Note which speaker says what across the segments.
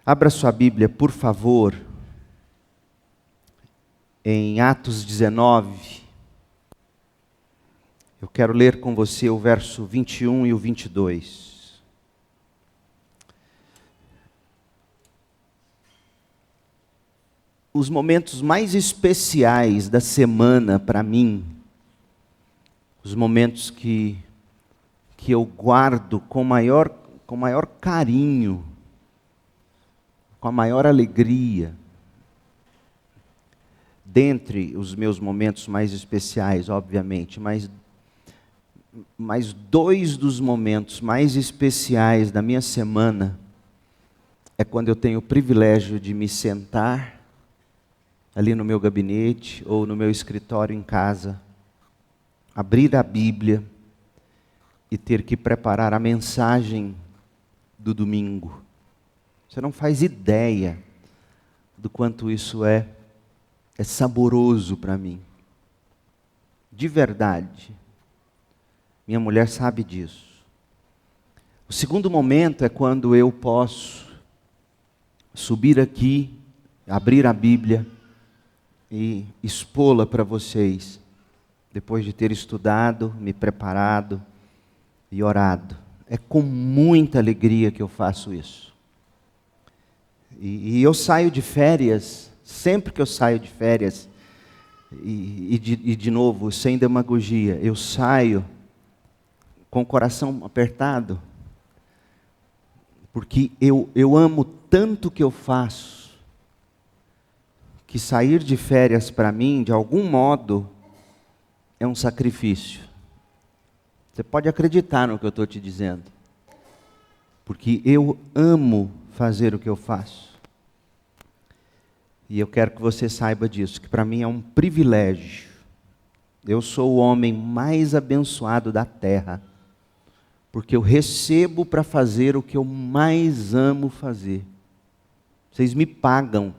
Speaker 1: Abra sua Bíblia, por favor, em Atos 19. Eu quero ler com você o verso 21 e o 22. Os momentos mais especiais da semana para mim, os momentos que eu guardo com maior carinho, com a maior alegria, dentre os meus momentos mais especiais, obviamente, mas dois dos momentos mais especiais da minha semana é quando eu tenho o privilégio de me sentar ali no meu gabinete ou no meu escritório em casa, abrir a Bíblia e ter que preparar a mensagem do domingo. Você não faz ideia do quanto isso é saboroso para mim. De verdade. Minha mulher sabe disso. O segundo momento é quando eu posso subir aqui, abrir a Bíblia e expô-la para vocês, depois de ter estudado, me preparado e orado. É com muita alegria que eu faço isso. E eu saio de férias, sempre que eu saio de férias, e de novo, sem demagogia, eu saio com o coração apertado, porque eu amo tanto o que eu faço, que sair de férias para mim, de algum modo, é um sacrifício. Você pode acreditar no que eu estou te dizendo, porque eu amo fazer o que eu faço. E eu quero que você saiba disso, que para mim é um privilégio. Eu sou o homem mais abençoado da terra, porque eu recebo para fazer o que eu mais amo fazer. Vocês me pagam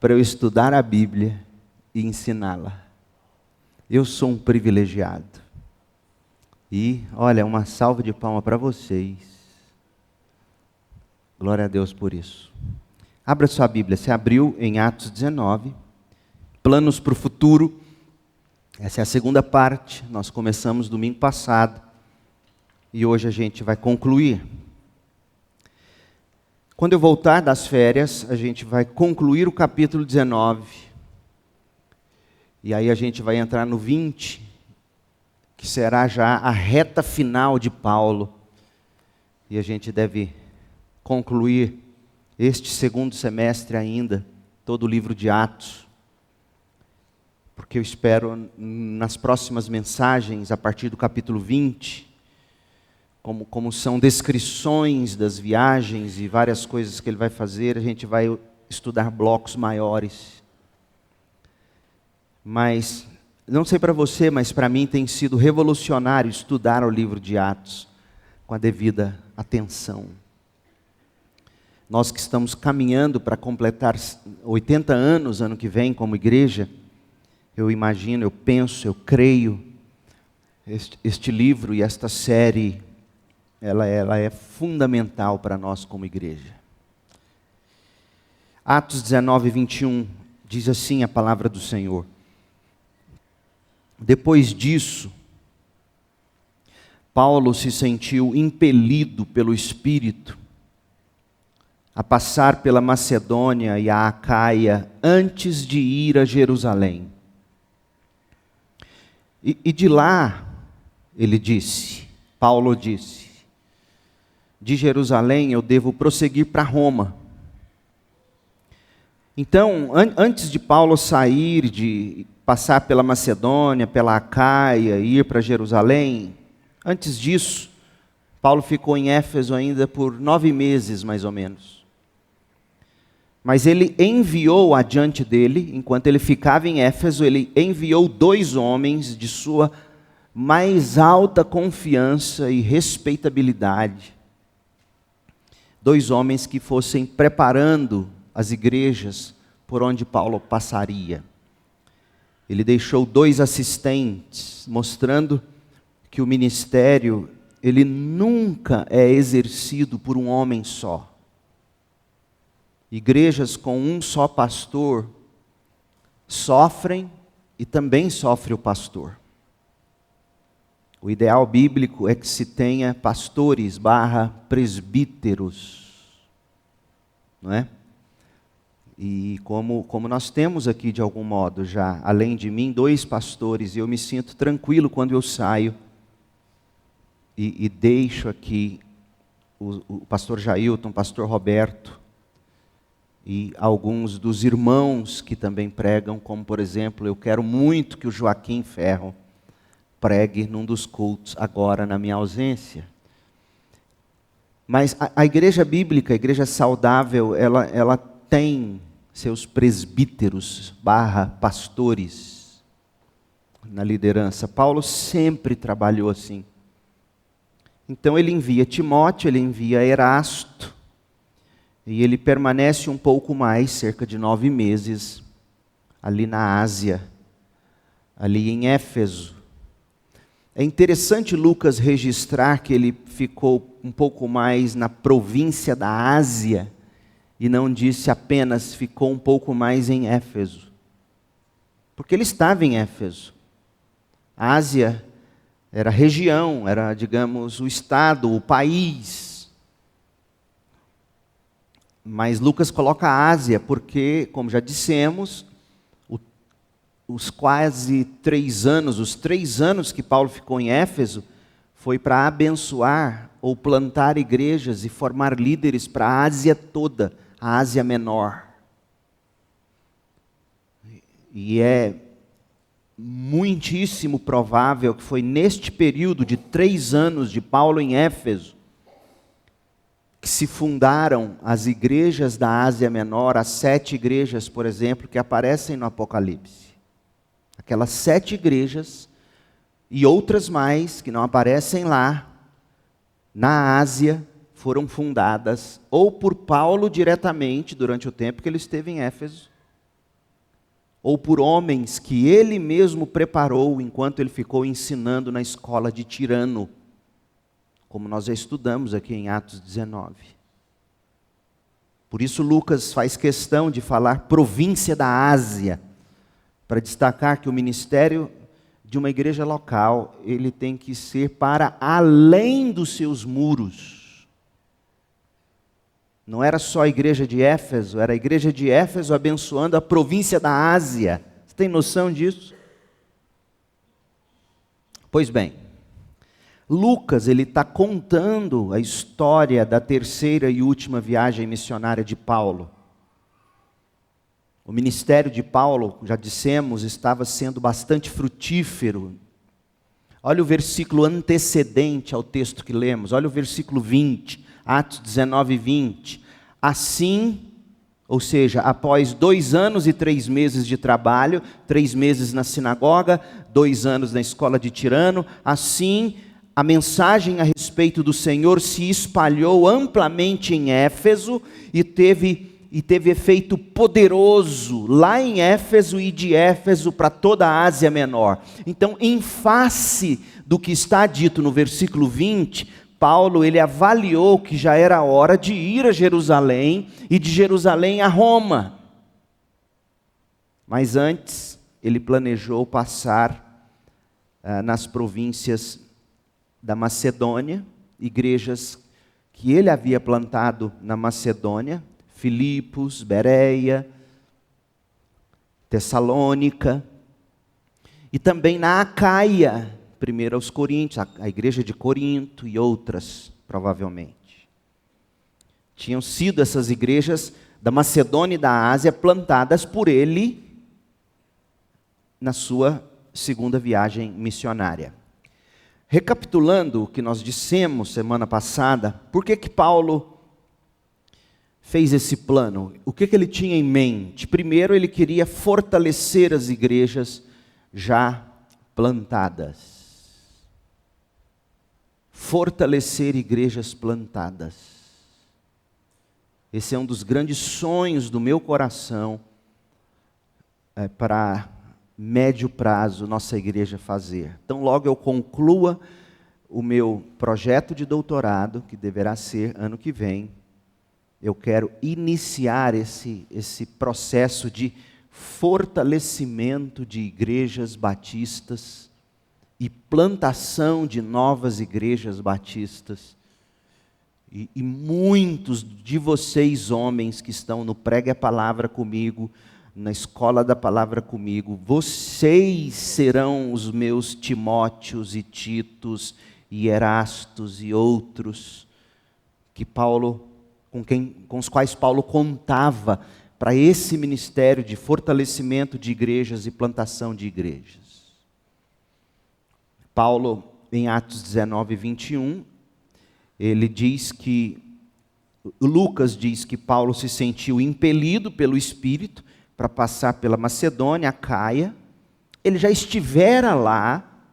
Speaker 1: para eu estudar a Bíblia e ensiná-la. Eu sou um privilegiado. E, olha, uma salva de palmas para vocês. Glória a Deus por isso. Abra sua Bíblia, você abriu em Atos 19, planos para o futuro. Essa é a segunda parte, nós começamos domingo passado e hoje a gente vai concluir. Quando eu voltar das férias, a gente vai concluir o capítulo 19, e aí a gente vai entrar no 20, que será já a reta final de Paulo, e a gente deve concluir este segundo semestre ainda, todo o livro de Atos, porque eu espero nas próximas mensagens, a partir do capítulo 20, como são descrições das viagens e várias coisas que ele vai fazer, a gente vai estudar blocos maiores. Mas, não sei para você, mas para mim tem sido revolucionário estudar o livro de Atos com a devida atenção. Nós que estamos caminhando para completar 80 anos ano que vem como igreja, eu imagino, eu penso, eu creio, este livro e esta série, ela é fundamental para nós como igreja. Atos 19, 21, diz assim a palavra do Senhor. Depois disso, Paulo se sentiu impelido pelo Espírito a passar pela Macedônia e a Acaia antes de ir a Jerusalém. E de lá, Paulo disse, de Jerusalém eu devo prosseguir para Roma. Então, antes de Paulo sair, de passar pela Macedônia, pela Acaia, ir para Jerusalém, antes disso, Paulo ficou em Éfeso ainda por 9 meses, mais ou menos. Mas ele enviou adiante dele, enquanto ele ficava em Éfeso, ele enviou 2 homens de sua mais alta confiança e respeitabilidade. 2 homens que fossem preparando as igrejas por onde Paulo passaria. Ele deixou 2 assistentes, mostrando que o ministério, ele nunca é exercido por um homem só. igrejas com um só pastor sofrem e também sofre o pastor. O ideal bíblico é que se tenha pastores / presbíteros, não é? E como nós temos aqui de algum modo já, além de mim, 2 pastores, e eu me sinto tranquilo quando eu saio e deixo aqui o pastor Jailton, o pastor Roberto, e alguns dos irmãos que também pregam, como por exemplo, eu quero muito que o Joaquim Ferro pregue num dos cultos agora na minha ausência. Mas a igreja bíblica, a igreja saudável, ela tem seus presbíteros / pastores na liderança. Paulo sempre trabalhou assim. Então ele envia Timóteo, ele envia Erasto, e ele permanece um pouco mais, cerca de 9 meses, ali na Ásia, ali em Éfeso. É interessante Lucas registrar que ele ficou um pouco mais na província da Ásia, e não disse apenas ficou um pouco mais em Éfeso. Porque ele estava em Éfeso. A Ásia era a região, era, digamos, o estado, o país. Mas Lucas coloca a Ásia porque, como já dissemos, os quase 3 anos, os 3 anos que Paulo ficou em Éfeso, foi para abençoar ou plantar igrejas e formar líderes para a Ásia toda, a Ásia Menor. E é muitíssimo provável que foi neste período de 3 anos de Paulo em Éfeso, que se fundaram as igrejas da Ásia Menor, as 7 igrejas, por exemplo, que aparecem no Apocalipse. Aquelas 7 igrejas e outras mais que não aparecem lá, na Ásia, foram fundadas ou por Paulo diretamente durante o tempo que ele esteve em Éfeso, ou por homens que ele mesmo preparou enquanto ele ficou ensinando na escola de Tirano, como nós já estudamos aqui em Atos 19. Por isso Lucas faz questão de falar província da Ásia, para destacar que o ministério de uma igreja local, ele tem que ser para além dos seus muros. Não era só a igreja de Éfeso, era a igreja de Éfeso abençoando a província da Ásia. Você tem noção disso? Pois bem, Lucas, ele está contando a história da 3ª e última viagem missionária de Paulo. O ministério de Paulo, já dissemos, estava sendo bastante frutífero. Olha o versículo antecedente ao texto que lemos, olha o versículo 20, Atos 19, 20. Assim, ou seja, após 2 anos e 3 meses de trabalho, 3 meses na sinagoga, 2 anos na escola de Tirano, assim a mensagem a respeito do Senhor se espalhou amplamente em Éfeso e teve efeito poderoso lá em Éfeso e de Éfeso para toda a Ásia Menor. Então, em face do que está dito no versículo 20, Paulo ele avaliou que já era hora de ir a Jerusalém e de Jerusalém a Roma. Mas antes, ele planejou passar nas províncias da Macedônia, igrejas que ele havia plantado na Macedônia, Filipos, Bereia, Tessalônica, e também na Acaia, 1 aos Coríntios, a igreja de Corinto e outras, provavelmente. Tinham sido essas igrejas da Macedônia e da Ásia plantadas por ele na sua 2ª viagem missionária. Recapitulando o que nós dissemos semana passada, por que Paulo fez esse plano? O que ele tinha em mente? Primeiro, ele queria fortalecer as igrejas já plantadas. Fortalecer igrejas plantadas. Esse é um dos grandes sonhos do meu coração para médio prazo nossa igreja fazer. Então logo eu conclua o meu projeto de doutorado, que deverá ser ano que vem, eu quero iniciar esse processo de fortalecimento de igrejas batistas e plantação de novas igrejas batistas. E muitos de vocês, homens, que estão no Pregue a Palavra comigo, na Escola da Palavra comigo, vocês serão os meus Timóteos e Titos e Erastos e outros que Paulo, com os quais Paulo contava para esse ministério de fortalecimento de igrejas e plantação de igrejas. Paulo, em Atos 19, 21, ele diz que, Lucas diz que Paulo se sentiu impelido pelo Espírito para passar pela Macedônia, Acaia. Ele já estivera lá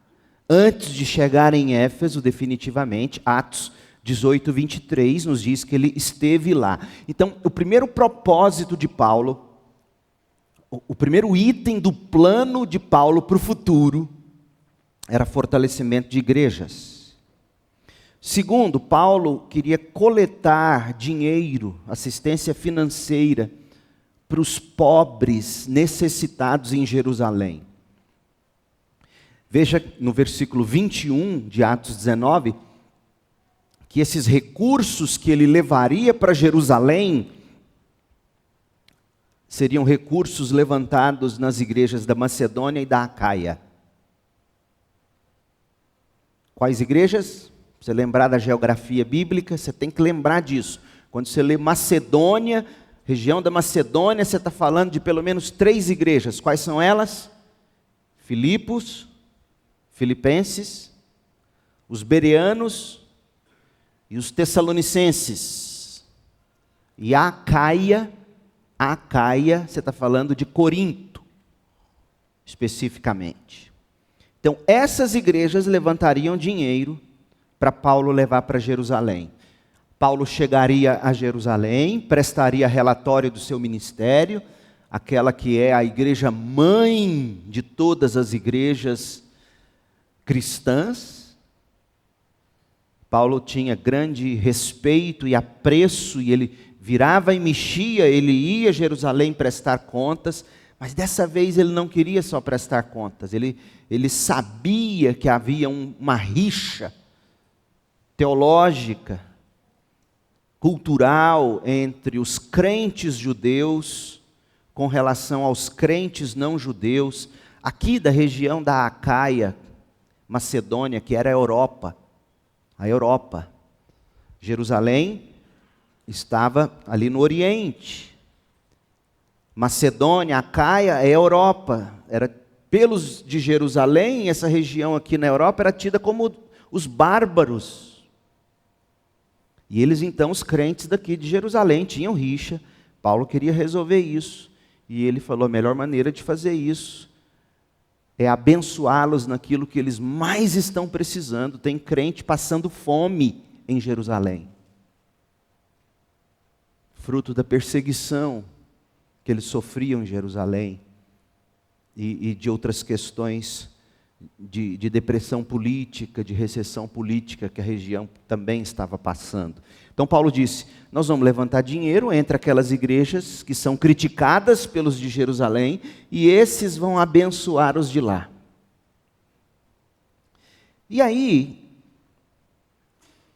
Speaker 1: antes de chegar em Éfeso definitivamente. Atos 18, 23 nos diz que ele esteve lá. Então, o primeiro propósito de Paulo, o primeiro item do plano de Paulo para o futuro, era fortalecimento de igrejas. Segundo, Paulo queria coletar dinheiro, assistência financeira, para os pobres necessitados em Jerusalém. Veja no versículo 21 de Atos 19, que esses recursos que ele levaria para Jerusalém seriam recursos levantados nas igrejas da Macedônia e da Acaia. Quais igrejas? Para você lembrar da geografia bíblica, você tem que lembrar disso. Quando você lê Macedônia, região da Macedônia, você está falando de pelo menos 3 igrejas. Quais são elas? Filipos, Filipenses, os Bereanos e os Tessalonicenses. E a Acaia, você está falando de Corinto, especificamente. Então, essas igrejas levantariam dinheiro para Paulo levar para Jerusalém. Paulo chegaria a Jerusalém, prestaria relatório do seu ministério, aquela que é a igreja mãe de todas as igrejas cristãs. Paulo tinha grande respeito e apreço, e ele virava e mexia, ele ia a Jerusalém prestar contas, mas dessa vez ele não queria só prestar contas, ele sabia que havia uma rixa teológica, cultural entre os crentes judeus com relação aos crentes não judeus, aqui da região da Acaia, Macedônia, que era a Europa. Jerusalém estava ali no Oriente. Macedônia, Acaia é Europa. Era pelos de Jerusalém, essa região aqui na Europa era tida como os bárbaros. E eles então, os crentes daqui de Jerusalém, tinham rixa. Paulo queria resolver isso. E ele falou, a melhor maneira de fazer isso é abençoá-los naquilo que eles mais estão precisando. Tem crente passando fome em Jerusalém. Fruto da perseguição que eles sofriam em Jerusalém. E de outras questões de depressão política, de recessão política que a região também estava passando. Então Paulo disse, nós vamos levantar dinheiro entre aquelas igrejas que são criticadas pelos de Jerusalém, e esses vão abençoar os de lá. E aí,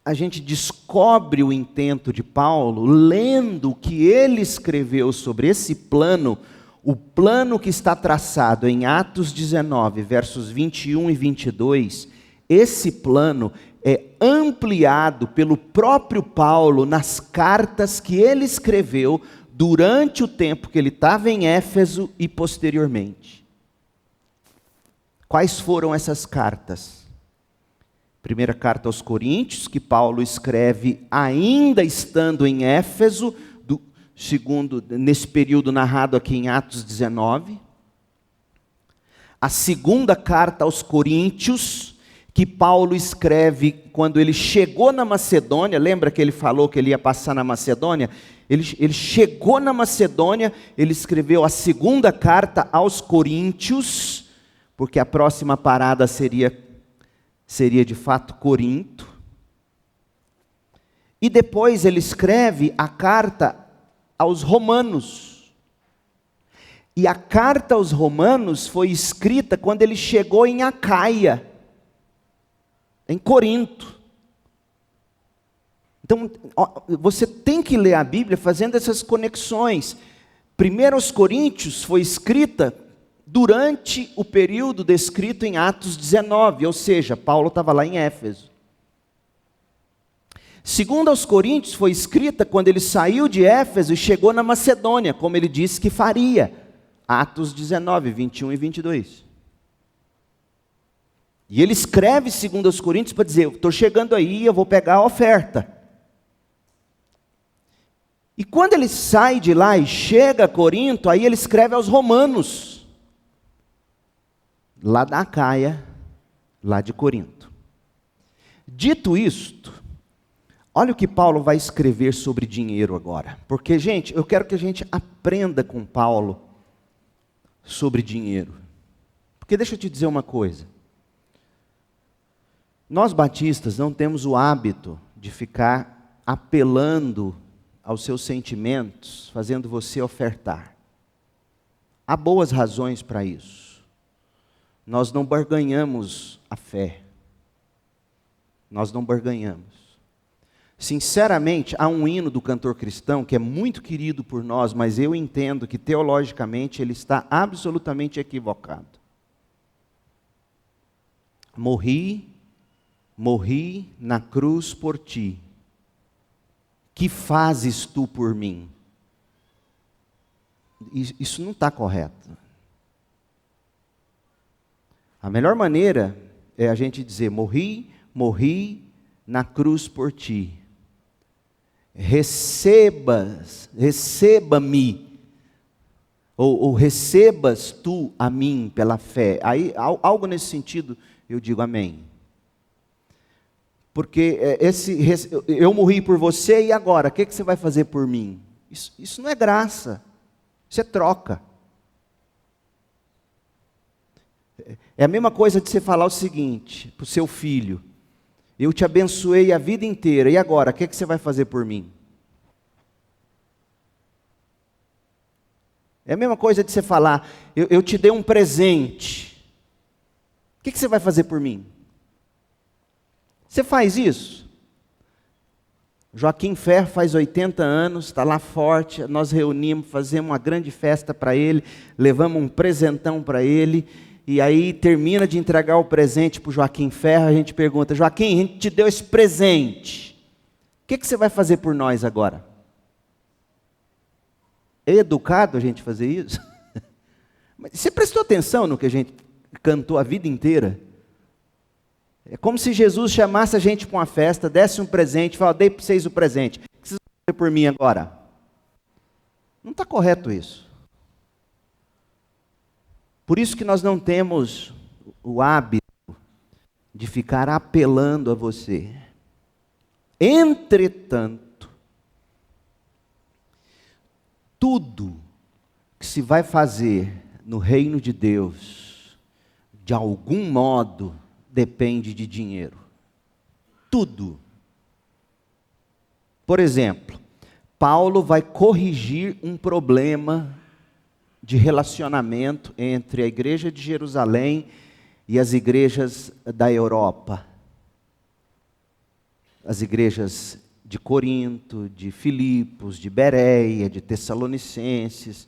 Speaker 1: a gente descobre o intento de Paulo, lendo o que ele escreveu sobre esse plano, o plano que está traçado em Atos 19, versos 21 e 22, esse plano é ampliado pelo próprio Paulo nas cartas que ele escreveu durante o tempo que ele estava em Éfeso e posteriormente. Quais foram essas cartas? Primeira carta aos Coríntios, que Paulo escreve ainda estando em Éfeso, nesse período narrado aqui em Atos 19. A segunda carta aos Coríntios, que Paulo escreve quando ele chegou na Macedônia. Lembra que ele falou que ele ia passar na Macedônia? Ele chegou na Macedônia, ele escreveu a segunda carta aos Coríntios, porque a próxima parada seria de fato Corinto. E depois ele escreve a carta aos Romanos. E a carta aos Romanos foi escrita quando ele chegou em Acaia, em Corinto. Então, você tem que ler a Bíblia fazendo essas conexões. 1 aos Coríntios foi escrita durante o período descrito em Atos 19, ou seja, Paulo estava lá em Éfeso. 2 aos Coríntios foi escrita quando ele saiu de Éfeso e chegou na Macedônia, como ele disse que faria. Atos 19, 21 e 22. E ele escreve 2 aos Coríntios para dizer, estou chegando aí, eu vou pegar a oferta. E quando ele sai de lá e chega a Corinto, aí ele escreve aos Romanos, lá da Acaia, lá de Corinto. Dito isto, olha o que Paulo vai escrever sobre dinheiro agora. Porque, gente, eu quero que a gente aprenda com Paulo sobre dinheiro. Porque deixa eu te dizer uma coisa. Nós batistas não temos o hábito de ficar apelando aos seus sentimentos, fazendo você ofertar. Há boas razões para isso. Nós não barganhamos a fé. Nós não barganhamos. Sinceramente, há um hino do cantor cristão que é muito querido por nós, mas eu entendo que teologicamente ele está absolutamente equivocado. Morri na cruz por ti. Que fazes tu por mim? Isso não está correto. A melhor maneira é a gente dizer, morri na cruz por ti. Receba-me, ou recebas tu a mim pela fé. Aí, algo nesse sentido, eu digo amém. Porque eu morri por você e agora, o que você vai fazer por mim? Isso não é graça, isso é troca. É a mesma coisa de você falar o seguinte para o seu filho, eu te abençoei a vida inteira, e agora, o que você vai fazer por mim? É a mesma coisa de você falar, eu te dei um presente, o que você vai fazer por mim? Você faz isso? Joaquim Ferro faz 80 anos, está lá forte, nós reunimos, fazemos uma grande festa para ele, levamos um presentão para ele, e aí termina de entregar o presente para o Joaquim Ferro, a gente pergunta, Joaquim, a gente te deu esse presente, o que você vai fazer por nós agora? É educado a gente fazer isso? Mas você prestou atenção no que a gente cantou a vida inteira? É como se Jesus chamasse a gente para uma festa, desse um presente, falasse, dei para vocês o presente, o que vocês vão fazer por mim agora? Não está correto isso. Por isso que nós não temos o hábito de ficar apelando a você. Entretanto, tudo que se vai fazer no reino de Deus, de algum modo, depende de dinheiro. Tudo. Por exemplo, Paulo vai corrigir um problema de relacionamento entre a igreja de Jerusalém e as igrejas da Europa. As igrejas de Corinto, de Filipos, de Bereia, de Tessalonicenses,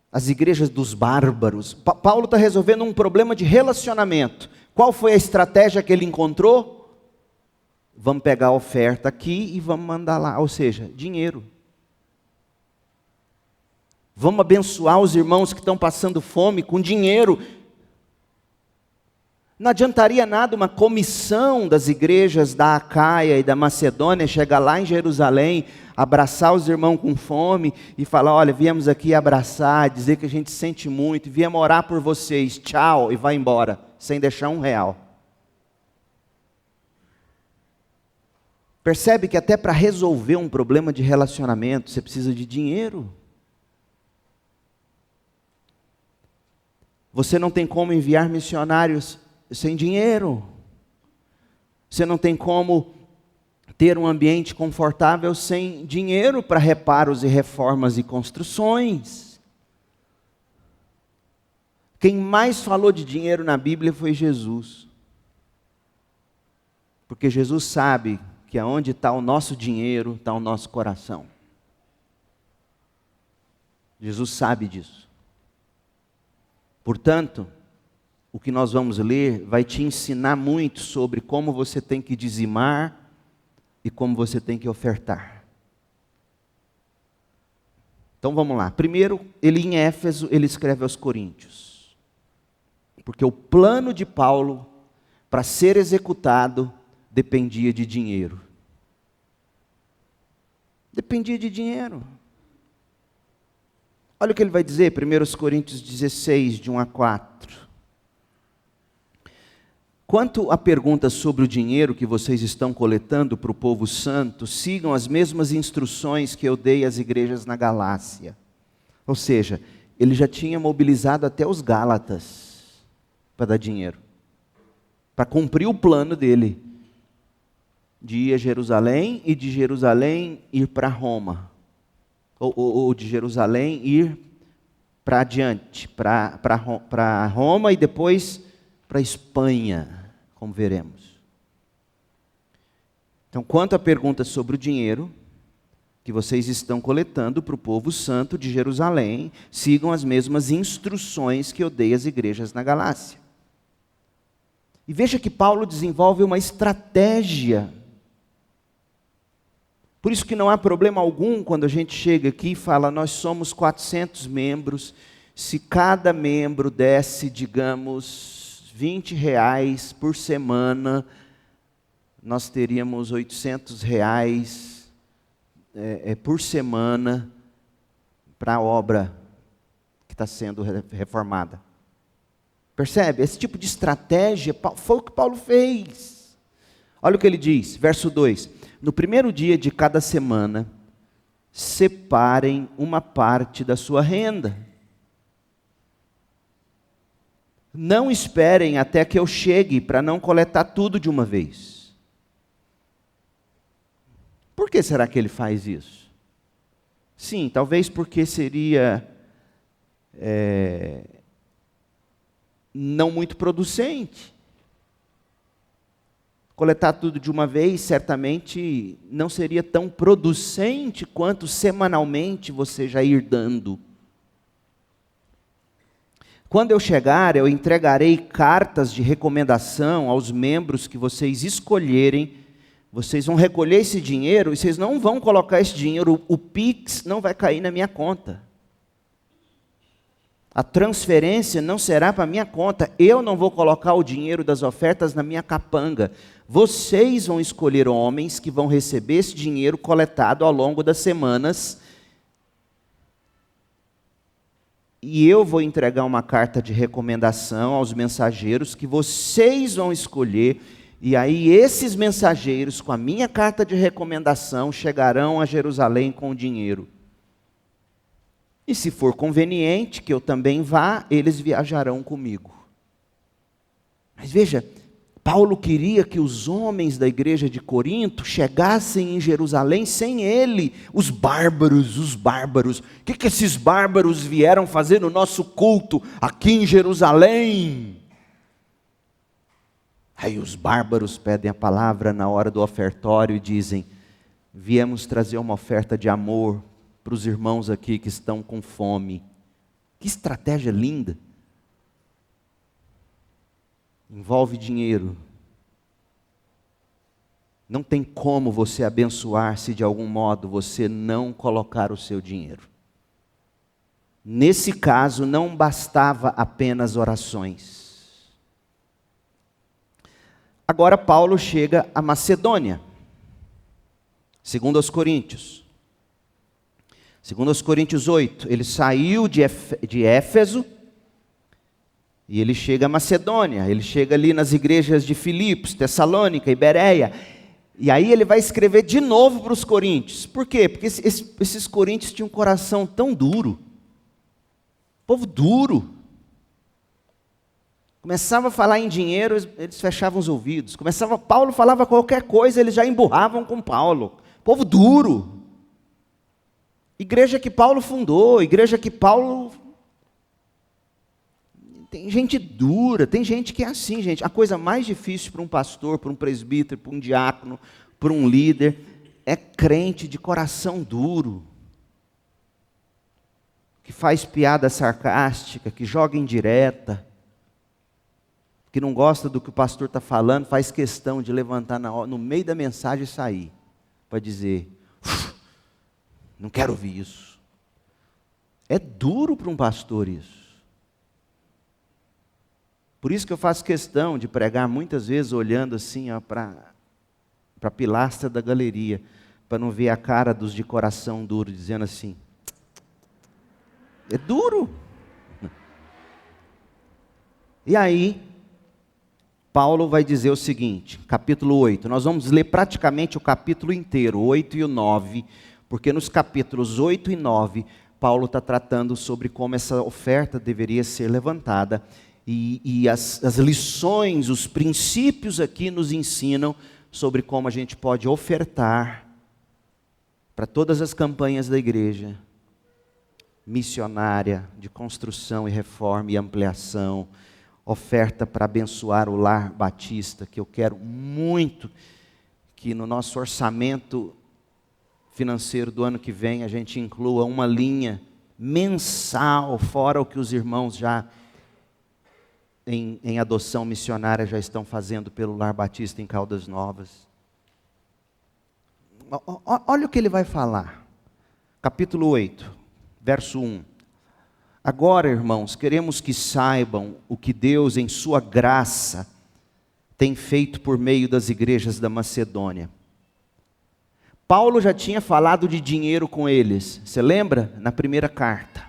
Speaker 1: as igrejas dos bárbaros. Paulo está resolvendo um problema de relacionamento. Qual foi a estratégia que ele encontrou? Vamos pegar a oferta aqui e vamos mandar lá, ou seja, dinheiro. Vamos abençoar os irmãos que estão passando fome com dinheiro. Não adiantaria nada uma comissão das igrejas da Acaia e da Macedônia chegar lá em Jerusalém, abraçar os irmãos com fome e falar, olha, viemos aqui abraçar, dizer que a gente sente muito, viemos orar por vocês, tchau, e vai embora, sem deixar R$1. Percebe que até para resolver um problema de relacionamento, você precisa de dinheiro. Você não tem como enviar missionários sem dinheiro. Você não tem como ter um ambiente confortável sem dinheiro para reparos e reformas e construções. Quem mais falou de dinheiro na Bíblia foi Jesus. Porque Jesus sabe que aonde está o nosso dinheiro, está o nosso coração. Jesus sabe disso. Portanto, o que nós vamos ler vai te ensinar muito sobre como você tem que dizimar e como você tem que ofertar. Então vamos lá. Primeiro, ele em Éfeso, ele escreve aos Coríntios. Porque o plano de Paulo, para ser executado, dependia de dinheiro. Dependia de dinheiro. Olha o que ele vai dizer, 1 Coríntios 16, de 1 a 4. Quanto à pergunta sobre o dinheiro que vocês estão coletando para o povo santo, sigam as mesmas instruções que eu dei às igrejas na Galácia. Ou seja, ele já tinha mobilizado até os Gálatas para dar dinheiro, para cumprir o plano dele, de ir a Jerusalém e de Jerusalém ir para Roma, ou de Jerusalém ir para adiante, para Roma e depois para a Espanha, como veremos. Então, quanto à pergunta sobre o dinheiro que vocês estão coletando para o povo santo de Jerusalém, sigam as mesmas instruções que eu dei às igrejas na Galácia. E veja que Paulo desenvolve uma estratégia. Por isso que não há problema algum quando a gente chega aqui e fala, nós somos 400 membros, se cada membro desse, digamos, R$20 por semana, nós teríamos R$800 por semana para a obra que está sendo reformada. Percebe? Esse tipo de estratégia foi o que Paulo fez. Olha o que ele diz, verso 2. No primeiro dia de cada semana, separem uma parte da sua renda. Não esperem até que eu chegue para não coletar tudo de uma vez. Por que será que ele faz isso? Sim, talvez porque seria não muito producente. Coletar tudo de uma vez, certamente, não seria tão producente quanto semanalmente você já ir dando. Quando eu chegar, eu entregarei cartas de recomendação aos membros que vocês escolherem. Vocês vão recolher esse dinheiro e vocês não vão colocar esse dinheiro, o Pix não vai cair na minha conta. A transferência não será para a minha conta. Eu não vou colocar o dinheiro das ofertas na minha capanga. Vocês vão escolher homens que vão receber esse dinheiro coletado ao longo das semanas. E eu vou entregar uma carta de recomendação aos mensageiros que vocês vão escolher. E aí esses mensageiros, com a minha carta de recomendação, chegarão a Jerusalém com o dinheiro. E se for conveniente que eu também vá, eles viajarão comigo. Mas veja, Paulo queria que os homens da igreja de Corinto chegassem em Jerusalém sem ele. Os bárbaros. O que esses bárbaros vieram fazer no nosso culto aqui em Jerusalém? Aí os bárbaros pedem a palavra na hora do ofertório e dizem, viemos trazer uma oferta de amor para os irmãos aqui que estão com fome. Que estratégia linda. Envolve dinheiro. Não tem como você abençoar se de algum modo você não colocar o seu dinheiro. Nesse caso, não bastava apenas orações. Agora Paulo chega a Macedônia. Segundo aos Coríntios. Segundo aos Coríntios 8, ele saiu de Éfeso e ele chega a Macedônia. Ele chega ali nas igrejas de Filipos, Tessalônica e Bereia. E aí ele vai escrever de novo para os coríntios. Por quê? Porque esses coríntios tinham um coração tão duro. Povo duro. Começava a falar em dinheiro, eles fechavam os ouvidos. Paulo falava qualquer coisa, eles já emburravam com Paulo. Povo duro. Igreja que Paulo fundou, igreja que Paulo... Tem gente dura, tem gente que é assim, gente. A coisa mais difícil para um pastor, para um presbítero, para um diácono, para um líder, é crente de coração duro. Que faz piada sarcástica, que joga indireta, que não gosta do que o pastor está falando, faz questão de levantar no meio da mensagem e sair, para dizer, não quero ouvir isso. É duro para um pastor isso. Por isso que eu faço questão de pregar muitas vezes olhando assim para a pilastra da galeria, para não ver a cara dos de coração duro, dizendo assim, é duro. E aí, Paulo vai dizer o seguinte, capítulo 8, nós vamos ler praticamente o capítulo inteiro, 8 e o 9, porque nos capítulos 8 e 9, Paulo está tratando sobre como essa oferta deveria ser levantada, e as lições, os princípios aqui nos ensinam sobre como a gente pode ofertar para todas as campanhas da igreja, missionária, de construção e reforma e ampliação, oferta para abençoar o lar batista, que eu quero muito que no nosso orçamento financeiro do ano que vem a gente inclua uma linha mensal, fora o que os irmãos já em adoção missionária já estão fazendo pelo lar batista em Caldas Novas. Olha o que ele vai falar, capítulo 8, verso 1. Agora, irmãos, queremos que saibam o que Deus, em sua graça, tem feito por meio das igrejas da Macedônia. Paulo já tinha falado de dinheiro com eles, você lembra? Na primeira carta.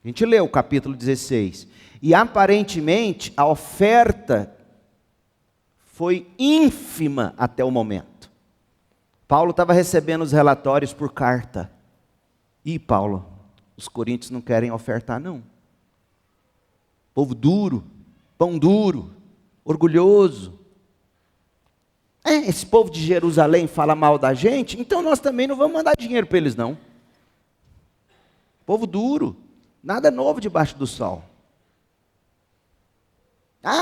Speaker 1: A gente leu o capítulo 16. E aparentemente a oferta foi ínfima até o momento. Paulo estava recebendo os relatórios por carta. E Paulo, os coríntios não querem ofertar não. Povo duro, pão duro, orgulhoso. Esse povo de Jerusalém fala mal da gente, então nós também não vamos mandar dinheiro para eles não. Povo duro, nada novo debaixo do sol.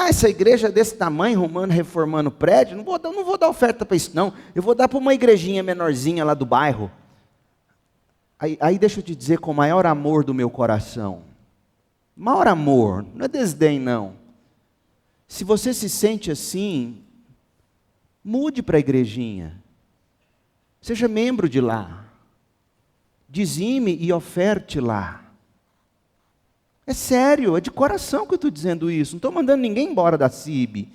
Speaker 1: Essa igreja desse tamanho, arrumando, reformando prédio, não vou dar oferta para isso não. Eu vou dar para uma igrejinha menorzinha lá do bairro. Aí deixa eu te dizer com o maior amor do meu coração. Maior amor, não é desdém não. Se você se sente assim, mude para a igrejinha. Seja membro de lá. Dizime e oferte lá. É sério, é de coração que eu estou dizendo isso. Não estou mandando ninguém embora da CIB.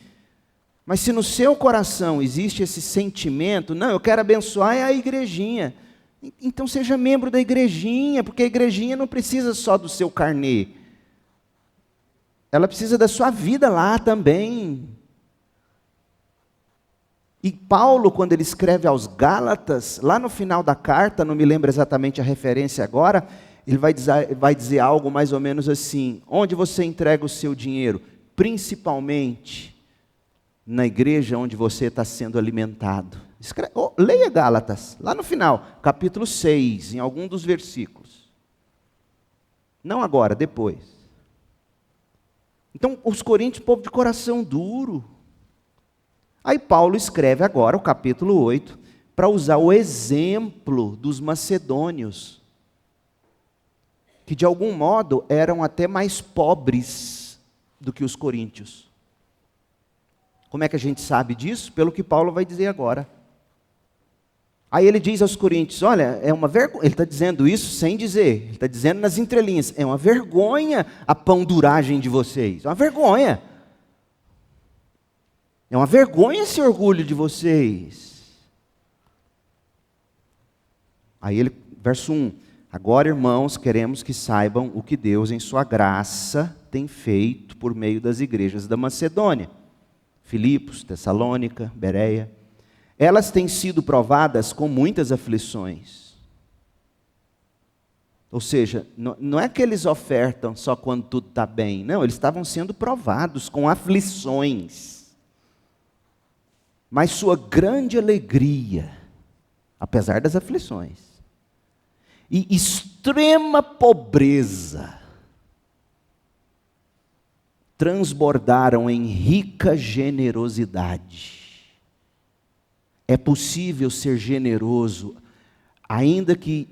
Speaker 1: Mas se no seu coração existe esse sentimento, não, eu quero abençoar a igrejinha. Então seja membro da igrejinha, porque a igrejinha não precisa só do seu carnê. Ela precisa da sua vida lá também. E Paulo, quando ele escreve aos Gálatas, lá no final da carta, não me lembro exatamente a referência agora, ele vai dizer algo mais ou menos assim, onde você entrega o seu dinheiro? Principalmente na igreja onde você está sendo alimentado. Leia Gálatas, lá no final, capítulo 6, em algum dos versículos. Não agora, depois. Então, os coríntios, povo de coração duro. Aí Paulo escreve agora o capítulo 8, para usar o exemplo dos macedônios, que de algum modo eram até mais pobres do que os coríntios. Como é que a gente sabe disso? Pelo que Paulo vai dizer agora. Aí ele diz aos coríntios, olha, é uma vergonha, ele está dizendo isso sem dizer, ele está dizendo nas entrelinhas, é uma vergonha a pão-duragem de vocês, é uma vergonha. É uma vergonha esse orgulho de vocês. Aí ele, verso 1, agora irmãos, queremos que saibam o que Deus em sua graça tem feito por meio das igrejas da Macedônia, Filipos, Tessalônica, Bereia. Elas têm sido provadas com muitas aflições. Ou seja, não é que eles ofertam só quando tudo está bem. Não, eles estavam sendo provados com aflições. Mas sua grande alegria, apesar das aflições, e extrema pobreza, transbordaram em rica generosidade. É possível ser generoso, ainda que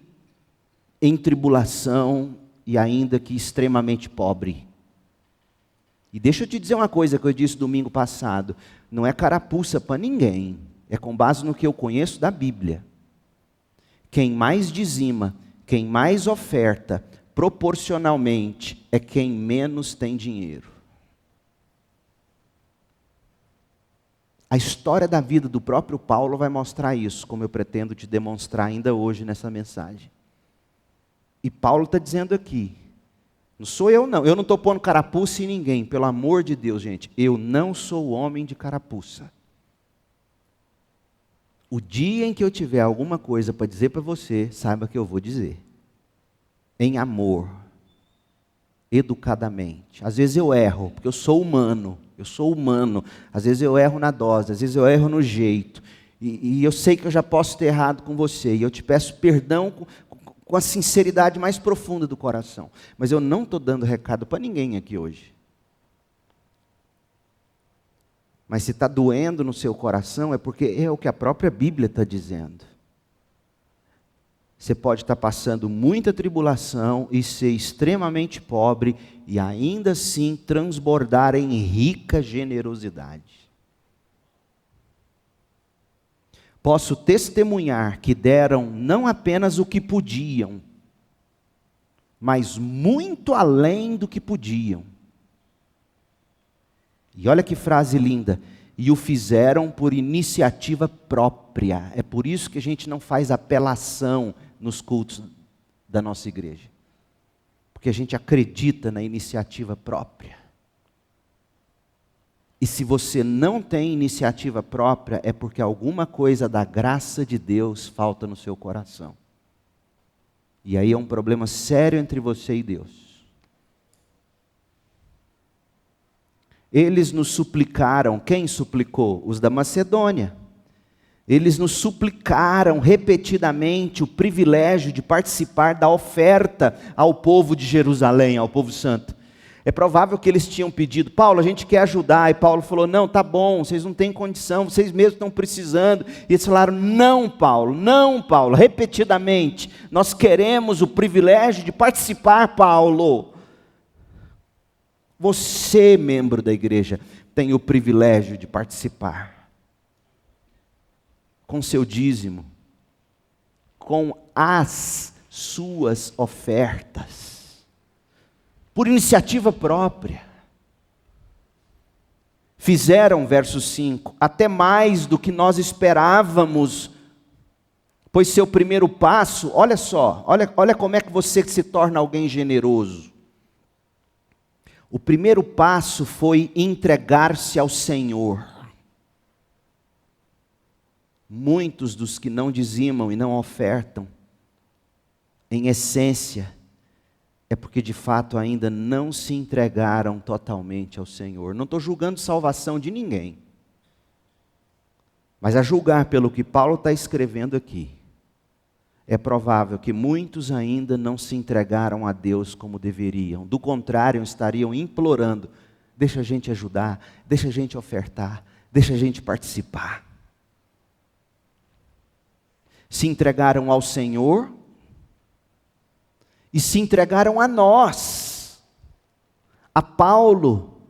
Speaker 1: em tribulação e ainda que extremamente pobre. E deixa eu te dizer uma coisa que eu disse domingo passado, não é carapuça para ninguém, é com base no que eu conheço da Bíblia. Quem mais dizima, quem mais oferta, proporcionalmente, é quem menos tem dinheiro. A história da vida do próprio Paulo vai mostrar isso, como eu pretendo te demonstrar ainda hoje nessa mensagem. E Paulo está dizendo aqui, não sou eu não estou pondo carapuça em ninguém, pelo amor de Deus, gente, eu não sou homem de carapuça. O dia em que eu tiver alguma coisa para dizer para você, saiba que eu vou dizer. Em amor, educadamente. Às vezes eu erro, porque eu sou humano. Às vezes eu erro na dose, às vezes eu erro no jeito. E eu sei que eu já posso ter errado com você. E eu te peço perdão com a sinceridade mais profunda do coração. Mas eu não estou dando recado para ninguém aqui hoje. Mas se está doendo no seu coração, é porque é o que a própria Bíblia está dizendo. Você pode estar passando muita tribulação e ser extremamente pobre e ainda assim transbordar em rica generosidade. Posso testemunhar que deram não apenas o que podiam, mas muito além do que podiam. E olha que frase linda, e o fizeram por iniciativa própria. É por isso que a gente não faz apelação nos cultos da nossa igreja. Porque a gente acredita na iniciativa própria. E se você não tem iniciativa própria, é porque alguma coisa da graça de Deus falta no seu coração. E aí é um problema sério entre você e Deus. Eles nos suplicaram, quem suplicou? Os da Macedônia. Eles nos suplicaram repetidamente o privilégio de participar da oferta ao povo de Jerusalém, ao povo santo. É provável que eles tinham pedido, Paulo, a gente quer ajudar, e Paulo falou, não, tá bom, vocês não têm condição, vocês mesmos estão precisando, e eles falaram, não Paulo, repetidamente, nós queremos o privilégio de participar, Paulo. Você, membro da igreja, tem o privilégio de participar, com seu dízimo, com as suas ofertas, por iniciativa própria. Fizeram, verso 5, até mais do que nós esperávamos, pois seu primeiro passo, olha só, olha como é que você se torna alguém generoso. O primeiro passo foi entregar-se ao Senhor. Muitos dos que não dizimam e não ofertam, em essência, é porque de fato ainda não se entregaram totalmente ao Senhor. Não estou julgando salvação de ninguém. Mas a julgar pelo que Paulo está escrevendo aqui, é provável que muitos ainda não se entregaram a Deus como deveriam. Do contrário, estariam implorando, deixa a gente ajudar, deixa a gente ofertar, deixa a gente participar. Se entregaram ao Senhor e se entregaram a nós, a Paulo,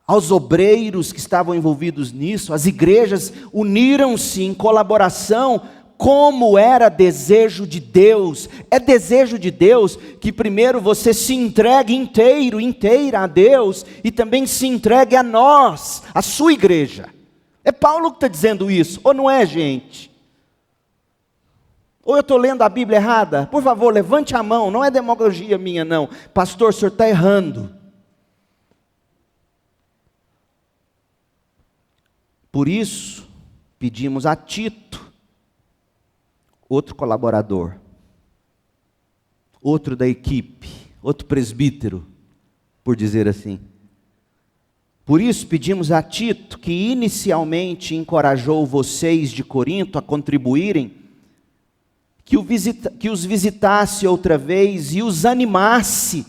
Speaker 1: aos obreiros que estavam envolvidos nisso. As igrejas uniram-se em colaboração, como era desejo de Deus. É desejo de Deus que primeiro você se entregue inteira a Deus, e também se entregue a nós, a sua igreja. É Paulo que está dizendo isso, ou não é, gente? Ou eu estou lendo a Bíblia errada? Por favor, levante a mão, não é demagogia minha não. Pastor, o senhor está errando. Por isso, pedimos a Tito, outro colaborador, outro da equipe, outro presbítero, por dizer assim. Por isso pedimos a Tito, que inicialmente encorajou vocês de Corinto a contribuírem, que os visitasse outra vez e os animasse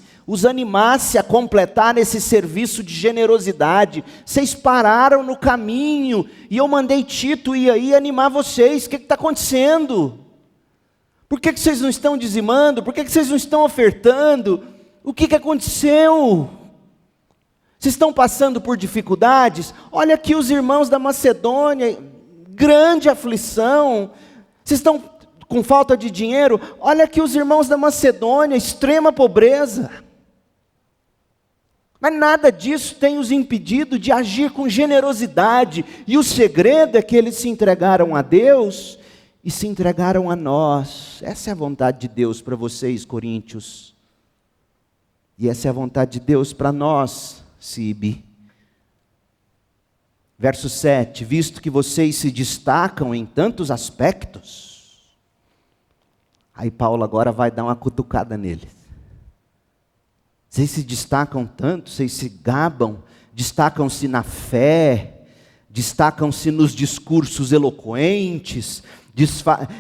Speaker 1: a completar esse serviço de generosidade. Vocês pararam no caminho, e eu mandei Tito ir aí animar vocês. O que está acontecendo? Por que vocês não estão dizimando? Por que vocês não estão ofertando? O que aconteceu? Vocês estão passando por dificuldades? Olha aqui os irmãos da Macedônia, grande aflição. Vocês estão com falta de dinheiro? Olha aqui os irmãos da Macedônia, extrema pobreza. Mas nada disso tem os impedido de agir com generosidade. E o segredo é que eles se entregaram a Deus e se entregaram a nós. Essa é a vontade de Deus para vocês, coríntios. E essa é a vontade de Deus para nós, Cibe. Verso 7, visto que vocês se destacam em tantos aspectos. Aí Paulo agora vai dar uma cutucada neles. Vocês se destacam tanto, vocês se gabam, destacam-se na fé, destacam-se nos discursos eloquentes,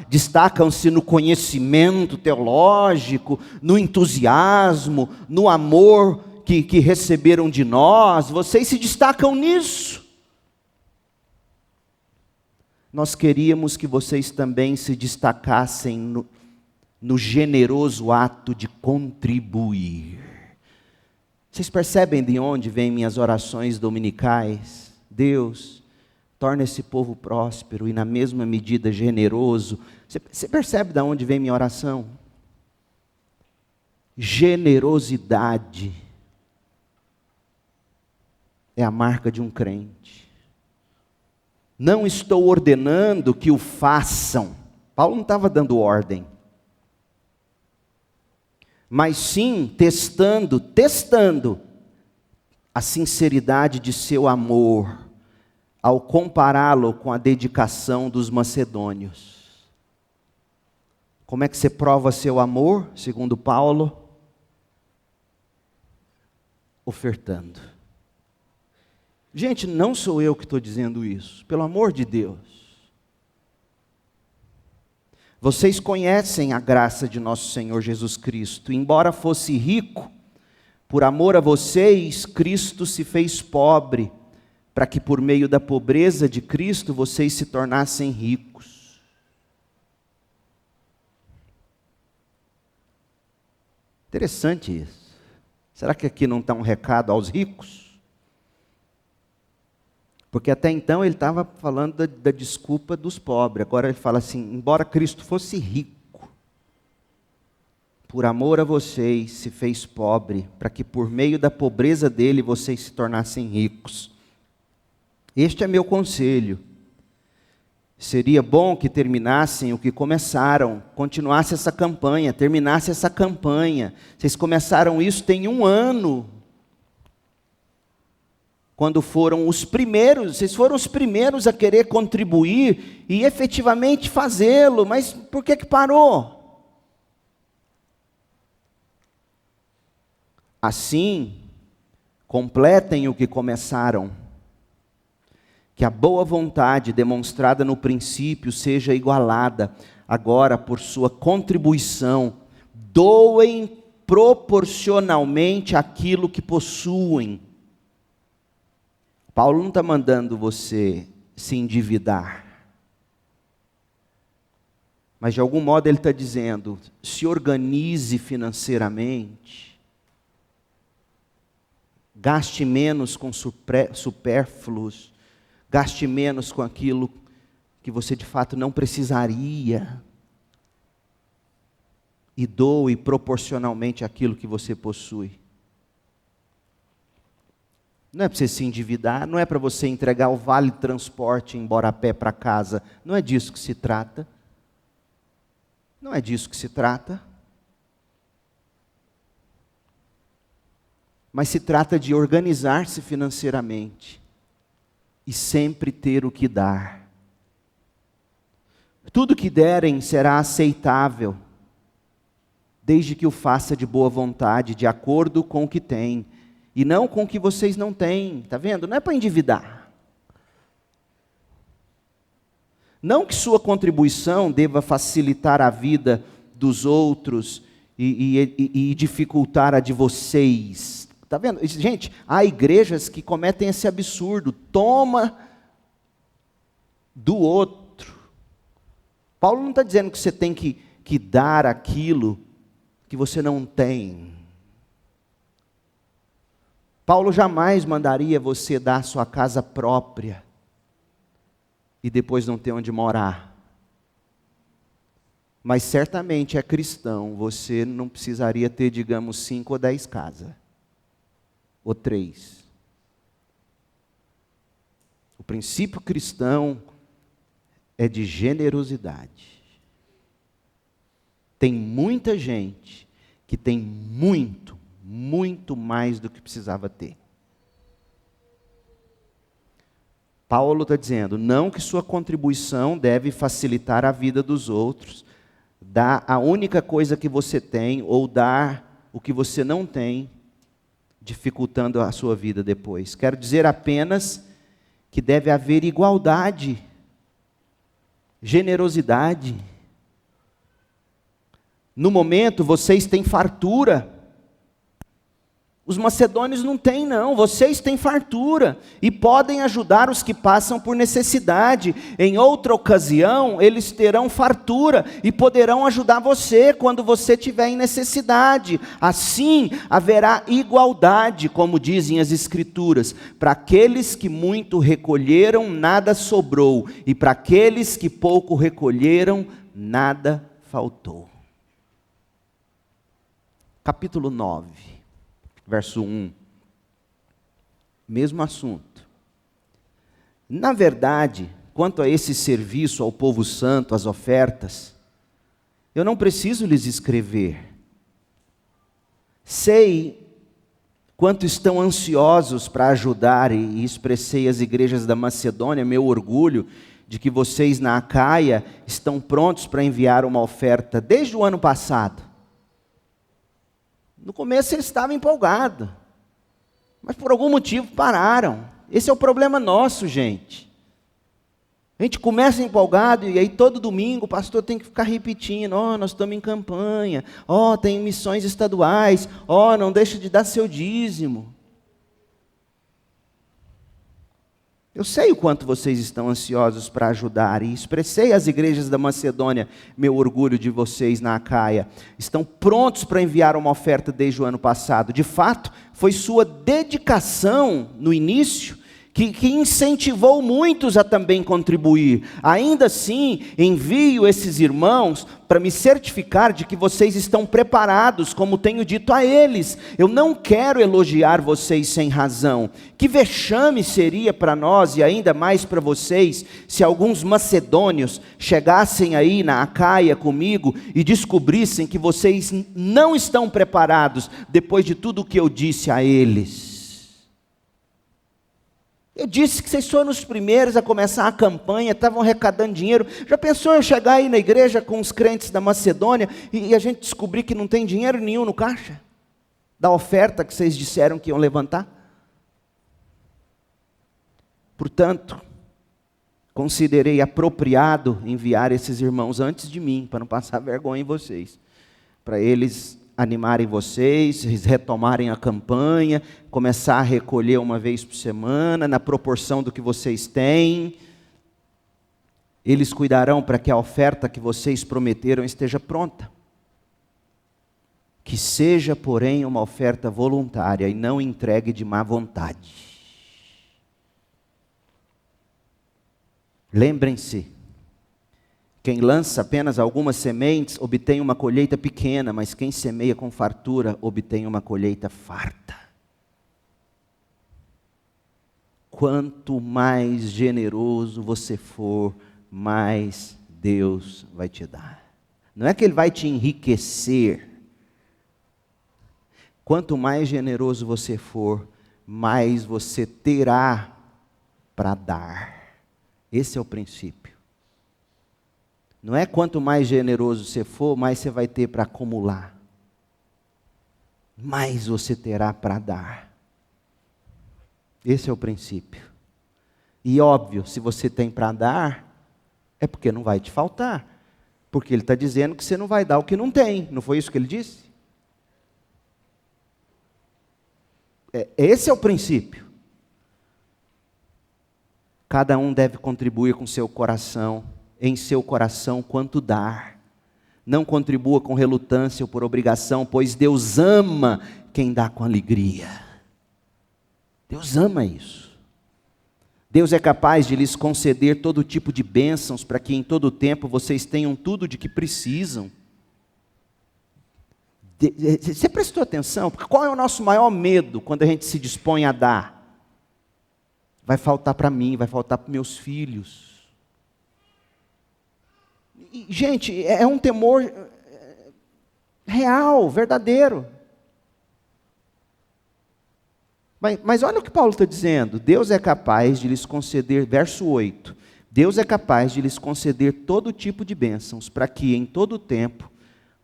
Speaker 1: destacam-se no conhecimento teológico, no entusiasmo, no amor que receberam de nós. Vocês se destacam nisso. Nós queríamos que vocês também se destacassem no generoso ato de contribuir. Vocês percebem de onde vêm minhas orações dominicais? Deus, torna esse povo próspero e na mesma medida generoso. Você percebe de onde vem minha oração? Generosidade é a marca de um crente. Não estou ordenando que o façam. Paulo não estava dando ordem. Mas sim testando a sinceridade de seu amor, ao compará-lo com a dedicação dos macedônios. Como é que você prova seu amor, segundo Paulo? Ofertando. Gente, não sou eu que estou dizendo isso, pelo amor de Deus. Vocês conhecem a graça de nosso Senhor Jesus Cristo. Embora fosse rico, por amor a vocês, Cristo se fez pobre, para que por meio da pobreza de Cristo vocês se tornassem ricos. Interessante isso. Será que aqui não está um recado aos ricos? Porque até então ele estava falando da desculpa dos pobres. Agora ele fala assim, embora Cristo fosse rico, por amor a vocês se fez pobre, para que por meio da pobreza dele vocês se tornassem ricos. Este é meu conselho. Seria bom que terminassem o que começaram, continuasse essa campanha, terminasse essa campanha. Vocês começaram isso tem 1 ano. Quando foram os primeiros, vocês foram os primeiros a querer contribuir e efetivamente fazê-lo, mas por que parou? Assim, completem o que começaram, que a boa vontade demonstrada no princípio seja igualada agora por sua contribuição, doem proporcionalmente aquilo que possuem. Paulo não está mandando você se endividar. Mas de algum modo ele está dizendo, se organize financeiramente. Gaste menos com supérfluos. Gaste menos com aquilo que você de fato não precisaria. E doe proporcionalmente aquilo que você possui. Não é para você se endividar, não é para você entregar o vale transporte embora a pé para casa. Não é disso que se trata. Não é disso que se trata. Mas se trata de organizar-se financeiramente e sempre ter o que dar. Tudo que derem será aceitável. desde que o faça de boa vontade, de acordo com o que tem, e não com o que vocês não têm. Está vendo? Não é para endividar. Não que sua contribuição deva facilitar a vida dos outros e dificultar a de vocês. Está vendo? Gente, há igrejas que cometem esse absurdo. Toma do outro. Paulo não está dizendo que você tem que dar aquilo que você não tem. Paulo jamais mandaria você dar sua casa própria e depois não ter onde morar. Mas certamente é cristão, você não precisaria ter, digamos, 5 ou 10 casas. Ou 3. O princípio cristão é de generosidade. Tem muita gente que tem muito, muito mais do que precisava ter. Paulo está dizendo, não que sua contribuição deve facilitar a vida dos outros, dar a única coisa que você tem, ou dar o que você não tem, dificultando a sua vida depois. Quero dizer apenas que deve haver igualdade, generosidade. No momento, vocês têm fartura. Os macedônios não têm, não. Vocês têm fartura e podem ajudar os que passam por necessidade. Em outra ocasião, eles terão fartura e poderão ajudar você quando você estiver em necessidade. Assim, haverá igualdade, como dizem as Escrituras. Para aqueles que muito recolheram, nada sobrou. E para aqueles que pouco recolheram, nada faltou. Capítulo 9. Verso 1, mesmo assunto. Na verdade, quanto a esse serviço ao povo santo, as ofertas, eu não preciso lhes escrever. Sei quanto estão ansiosos para ajudar, e expressei às igrejas da Macedônia meu orgulho de que vocês na Acaia estão prontos para enviar uma oferta desde o ano passado. No começo eles estavam empolgados, mas por algum motivo pararam. Esse é o problema nosso, gente. A gente começa empolgado e aí todo domingo o pastor tem que ficar repetindo, nós estamos em campanha, tem missões estaduais, não deixa de dar seu dízimo. Eu sei o quanto vocês estão ansiosos para ajudar, e expressei às igrejas da Macedônia meu orgulho de vocês na Acaia. Estão prontos para enviar uma oferta desde o ano passado. De fato, foi sua dedicação no início que incentivou muitos a também contribuir. Ainda assim, envio esses irmãos para me certificar de que vocês estão preparados, como tenho dito a eles. Eu não quero elogiar vocês sem razão. Que vexame seria para nós, e ainda mais para vocês, se alguns macedônios chegassem aí na Acaia comigo e descobrissem que vocês não estão preparados, depois de tudo o que eu disse a eles. Eu disse que vocês foram os primeiros a começar a campanha, estavam arrecadando dinheiro. Já pensou eu chegar aí na igreja com os crentes da Macedônia e a gente descobrir que não tem dinheiro nenhum no caixa? Da oferta que vocês disseram que iam levantar? Portanto, considerei apropriado enviar esses irmãos antes de mim, para não passar vergonha em vocês, para eles animarem vocês, retomarem a campanha, começar a recolher uma vez por semana, na proporção do que vocês têm. Eles cuidarão para que a oferta que vocês prometeram esteja pronta. Que seja, porém, uma oferta voluntária e não entregue de má vontade. Lembrem-se, quem lança apenas algumas sementes obtém uma colheita pequena, mas quem semeia com fartura obtém uma colheita farta. Quanto mais generoso você for, mais Deus vai te dar. Não é que Ele vai te enriquecer. Quanto mais generoso você for, mais você terá para dar. Esse é o princípio. Não é quanto mais generoso você for, mais você vai ter para acumular. mais você terá para dar. Esse é o princípio. E óbvio, se você tem para dar, é porque não vai te faltar. Porque ele está dizendo que você não vai dar o que não tem. Não foi isso que ele disse? Esse é o princípio. Cada um deve contribuir com seu coração, em seu coração quanto dar. Não contribua com relutância ou por obrigação, pois Deus ama quem dá com alegria. Deus ama isso. Deus é capaz de lhes conceder todo tipo de bênçãos para que em todo tempo vocês tenham tudo de que precisam. Você prestou atenção? Porque qual é o nosso maior medo quando a gente se dispõe a dar? Vai faltar para mim, vai faltar para meus filhos. E, gente, é um temor real, verdadeiro. Mas olha o que Paulo está dizendo. Deus é capaz de lhes conceder, verso 8. Deus é capaz de lhes conceder todo tipo de bênçãos, para que em todo tempo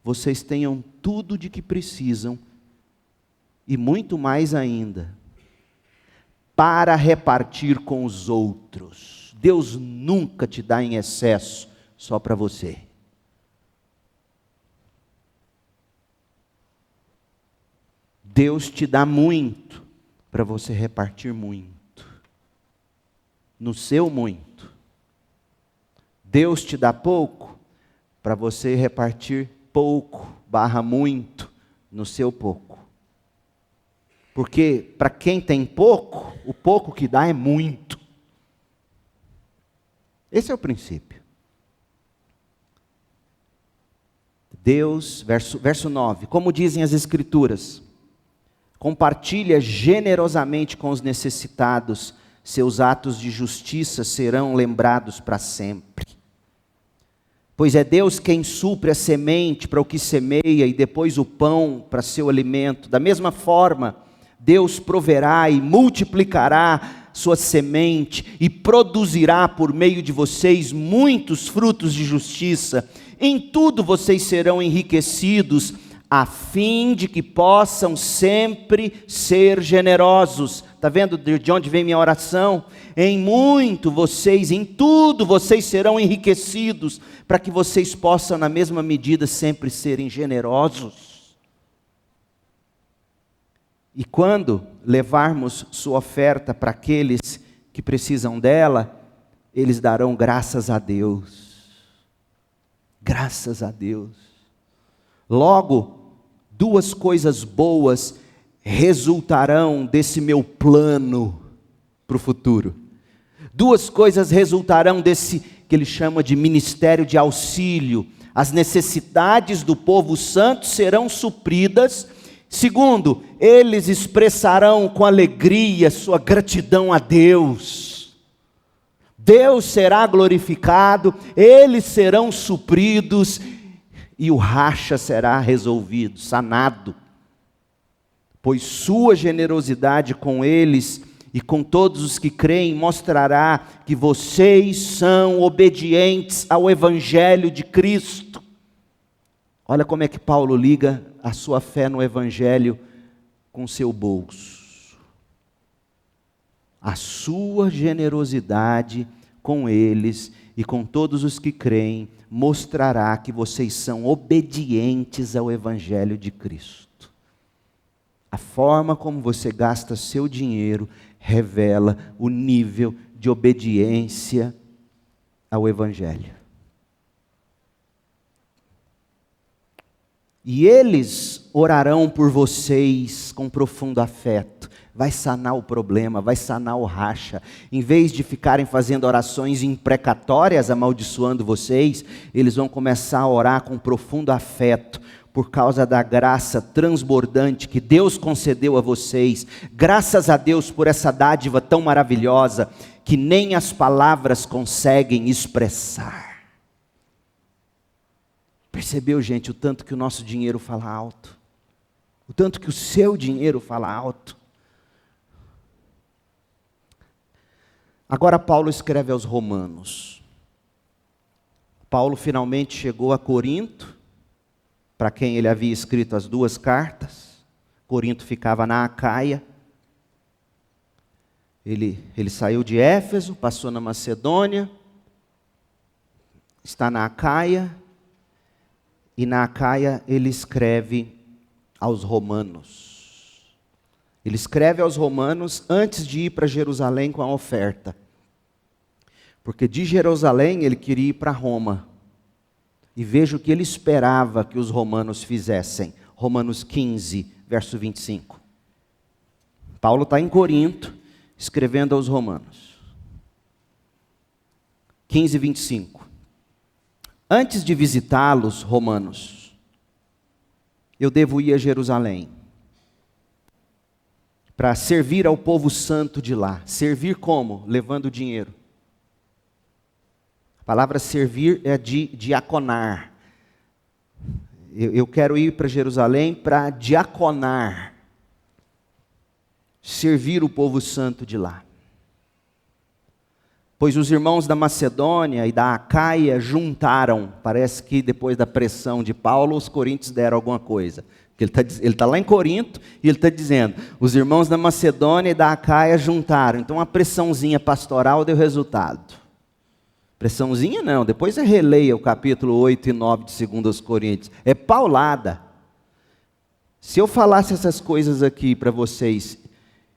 Speaker 1: vocês tenham tudo de que precisam, e muito mais ainda, para repartir com os outros. Deus nunca te dá em excesso só para você. Deus te dá muito para você repartir muito. No seu muito. Deus te dá pouco para você repartir pouco, muito, no seu pouco. Porque para quem tem pouco, o pouco que dá é muito. Esse é o princípio. Deus, verso 9, como dizem as Escrituras, compartilha generosamente com os necessitados, seus atos de justiça serão lembrados para sempre. Pois é Deus quem supre a semente para o que semeia e depois o pão para seu alimento. Da mesma forma, Deus proverá e multiplicará sua semente e produzirá por meio de vocês muitos frutos de justiça. Em tudo vocês serão enriquecidos, a fim de que possam sempre ser generosos. Está vendo de onde vem minha oração? Em tudo vocês serão enriquecidos, para que vocês possam na mesma medida sempre serem generosos. E quando levarmos sua oferta para aqueles que precisam dela, eles darão graças a Deus. Graças a Deus. Logo, duas coisas boas resultarão desse meu plano para o futuro. Duas coisas resultarão desse que ele chama de ministério de auxílio. As necessidades do povo santo serão supridas. Segundo, eles expressarão com alegria sua gratidão a Deus. Deus será glorificado, eles serão supridos e o racha será resolvido, sanado. Pois sua generosidade com eles e com todos os que creem mostrará que vocês são obedientes ao Evangelho de Cristo. Olha como é que Paulo liga a sua fé no Evangelho com seu bolso. A sua generosidade com eles e com todos os que creem mostrará que vocês são obedientes ao Evangelho de Cristo. A forma como você gasta seu dinheiro revela o nível de obediência ao Evangelho. E eles orarão por vocês com profundo afeto. Vai sanar o problema, vai sanar o racha. Em vez de ficarem fazendo orações imprecatórias, amaldiçoando vocês, eles vão começar a orar com profundo afeto, por causa da graça transbordante que Deus concedeu a vocês. Graças a Deus por essa dádiva tão maravilhosa, que nem as palavras conseguem expressar. Percebeu, gente, o tanto que o nosso dinheiro fala alto? O tanto que o seu dinheiro fala alto? Agora Paulo escreve aos Romanos. Paulo finalmente chegou a Corinto, para quem ele havia escrito as duas cartas. Corinto ficava na Acaia. Ele saiu de Éfeso, passou na Macedônia, está na Acaia, e na Acaia ele escreve aos romanos. Ele escreve aos romanos antes de ir para Jerusalém com a oferta. Porque de Jerusalém ele queria ir para Roma. E veja o que ele esperava que os romanos fizessem. Romanos 15, verso 25. Paulo está em Corinto, escrevendo aos romanos. 15, 25. Antes de visitá-los, romanos, eu devo ir a Jerusalém para servir ao povo santo de lá. Servir como? Levando dinheiro. A palavra servir é de diaconar. Eu quero ir para Jerusalém para diaconar. Servir o povo santo de lá. Pois os irmãos da Macedônia e da Acaia juntaram, parece que depois da pressão de Paulo, os coríntios deram alguma coisa. Ele está lá em Corinto e ele está dizendo, os irmãos da Macedônia e da Acaia juntaram. Então uma pressãozinha pastoral deu resultado. Pressãozinha não, depois você releia o capítulo 8 e 9 de 2 Coríntios. É paulada. Se eu falasse essas coisas aqui para vocês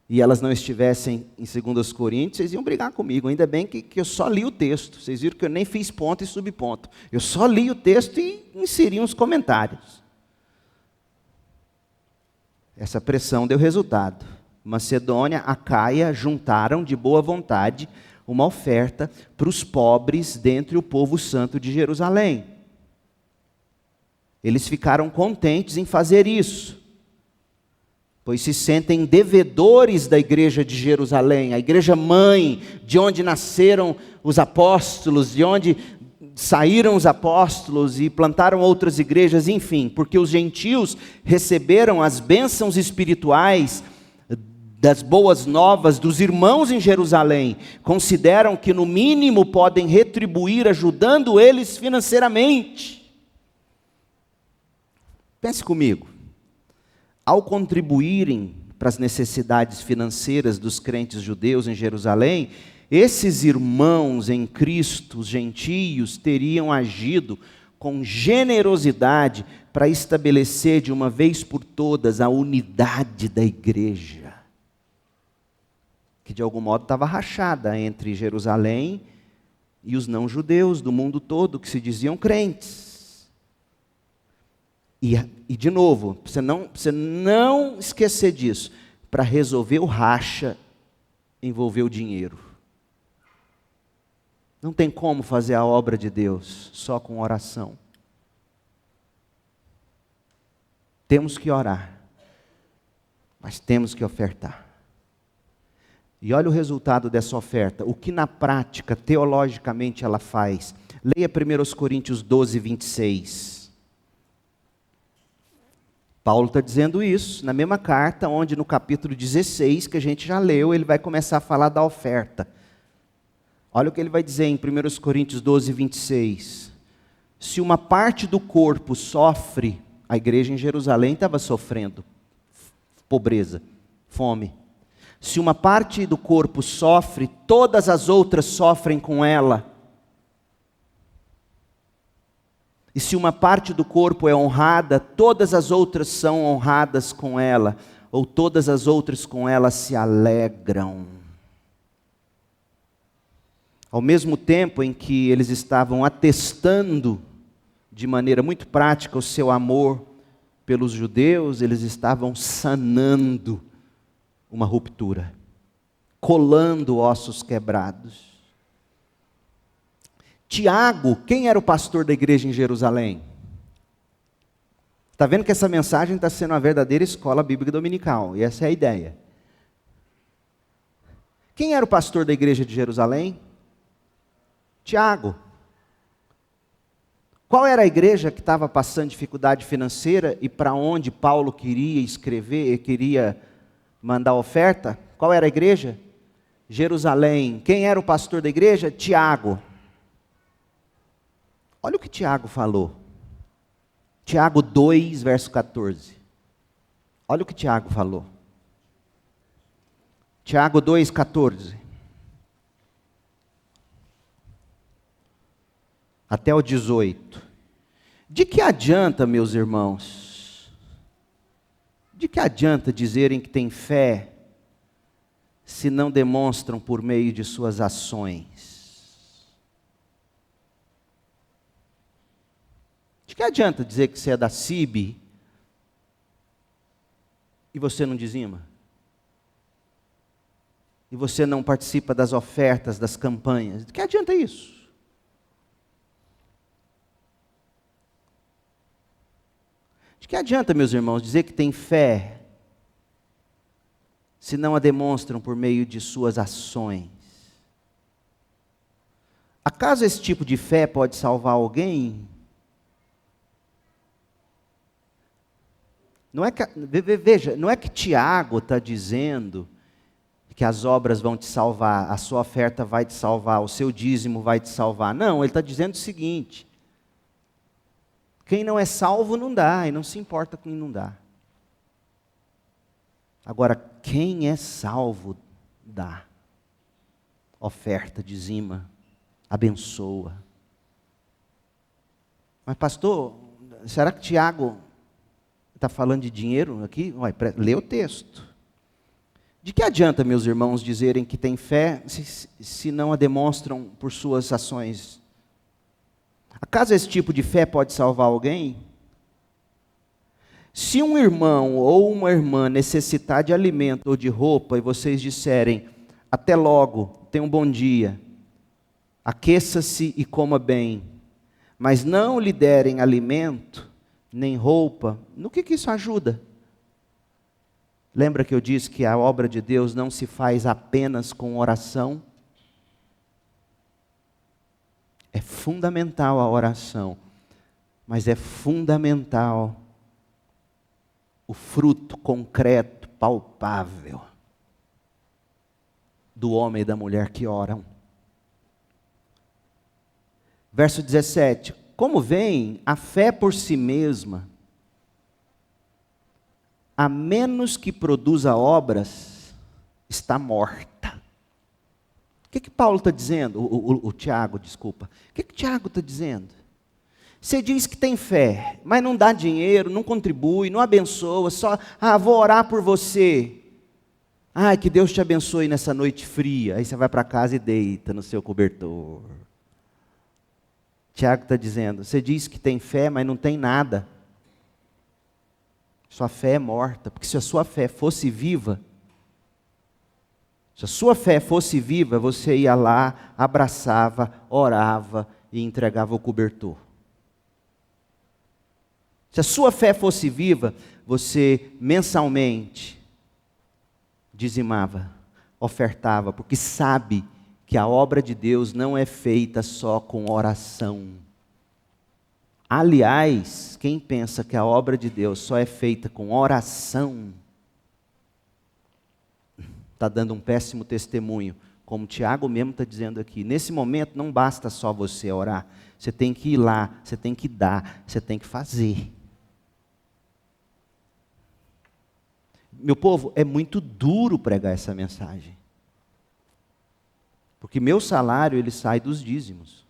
Speaker 1: e elas não estivessem em 2 Coríntios, vocês iam brigar comigo. Ainda bem que eu só li o texto. Vocês viram que eu nem fiz ponto e subponto. Eu só li o texto e inseri uns comentários. Essa pressão deu resultado. Macedônia, Acaia juntaram de boa vontade uma oferta para os pobres dentre o povo santo de Jerusalém. Eles ficaram contentes em fazer isso, pois se sentem devedores da igreja de Jerusalém, a igreja mãe, de onde nasceram os apóstolos, de onde saíram os apóstolos e plantaram outras igrejas, enfim, porque os gentios receberam as bênçãos espirituais das boas novas dos irmãos em Jerusalém, consideram que no mínimo podem retribuir ajudando eles financeiramente. Pense comigo, ao contribuírem para as necessidades financeiras dos crentes judeus em Jerusalém, esses irmãos em Cristo, os gentios, teriam agido com generosidade para estabelecer de uma vez por todas a unidade da igreja, que de algum modo estava rachada entre Jerusalém e os não-judeus do mundo todo, que se diziam crentes. E de novo, você não esquecer disso, para resolver o racha, envolver o dinheiro. Não tem como fazer a obra de Deus só com oração. Temos que orar, mas temos que ofertar. E olha o resultado dessa oferta, o que na prática, teologicamente, ela faz. Leia 1 Coríntios 12, 26. Paulo está dizendo isso na mesma carta, onde no capítulo 16, que a gente já leu, ele vai começar a falar da oferta. Olha o que ele vai dizer em 1 Coríntios 12, 26. Se uma parte do corpo sofre, a igreja em Jerusalém estava sofrendo pobreza, fome. Se uma parte do corpo sofre, todas as outras sofrem com ela. E se uma parte do corpo é honrada, todas as outras são honradas com ela, ou todas as outras com ela se alegram. Ao mesmo tempo em que eles estavam atestando de maneira muito prática o seu amor pelos judeus, eles estavam sanando uma ruptura, colando ossos quebrados. Tiago, quem era o pastor da igreja em Jerusalém? Está vendo que essa mensagem está sendo uma verdadeira escola bíblica dominical, e essa é a ideia. Quem era o pastor da igreja de Jerusalém? Tiago. Qual era a igreja que estava passando dificuldade financeira e para onde Paulo queria escrever, queria mandar oferta? Qual era a igreja? Jerusalém. Quem era o pastor da igreja? Tiago. Olha o que Tiago falou. Tiago 2, verso 14. Olha o que Tiago falou. Tiago 2,14. Até o 18. De que adianta, meus irmãos? De que adianta dizerem que têm fé, se não demonstram por meio de suas ações? De que adianta dizer que você é da CIB e você não dizima? E você não participa das ofertas, das campanhas? De que adianta isso? De que adianta, meus irmãos, dizer que tem fé, se não a demonstram por meio de suas ações? Acaso esse tipo de fé pode salvar alguém? Não é que, veja, não é que Tiago está dizendo que as obras vão te salvar, a sua oferta vai te salvar, o seu dízimo vai te salvar. Não, ele está dizendo o seguinte: quem não é salvo não dá, e não se importa com quem não dá. Agora, quem é salvo, dá. Oferta, dizima, abençoa. Mas pastor, será que Tiago está falando de dinheiro aqui? Lê o texto. De que adianta, meus irmãos, dizerem que têm fé, se não a demonstram por suas ações? Acaso esse tipo de fé pode salvar alguém? Se um irmão ou uma irmã necessitar de alimento ou de roupa, e vocês disserem, até logo, tenha um bom dia, aqueça-se e coma bem, mas não lhe derem alimento, nem roupa, no que isso ajuda? Lembra que eu disse que a obra de Deus não se faz apenas com oração? É fundamental a oração, mas é fundamental o fruto concreto, palpável, do homem e da mulher que oram. Verso 17: como veem, a fé por si mesma, a menos que produza obras, está morta. O que Paulo está dizendo? O Tiago, desculpa. O que Tiago está dizendo? Você diz que tem fé, mas não dá dinheiro, não contribui, não abençoa, só, vou orar por você. Que Deus te abençoe nessa noite fria. Aí você vai para casa e deita no seu cobertor. Tiago está dizendo, você diz que tem fé, mas não tem nada. Sua fé é morta, porque se a sua fé fosse viva, você ia lá, abraçava, orava e entregava o cobertor. Se a sua fé fosse viva, você mensalmente dizimava, ofertava, porque sabe que a obra de Deus não é feita só com oração. Aliás, quem pensa que a obra de Deus só é feita com oração, está dando um péssimo testemunho, como Tiago mesmo está dizendo aqui. Nesse momento não basta só você orar, você tem que ir lá, você tem que dar, você tem que fazer. Meu povo, é muito duro pregar essa mensagem, porque meu salário ele sai dos dízimos.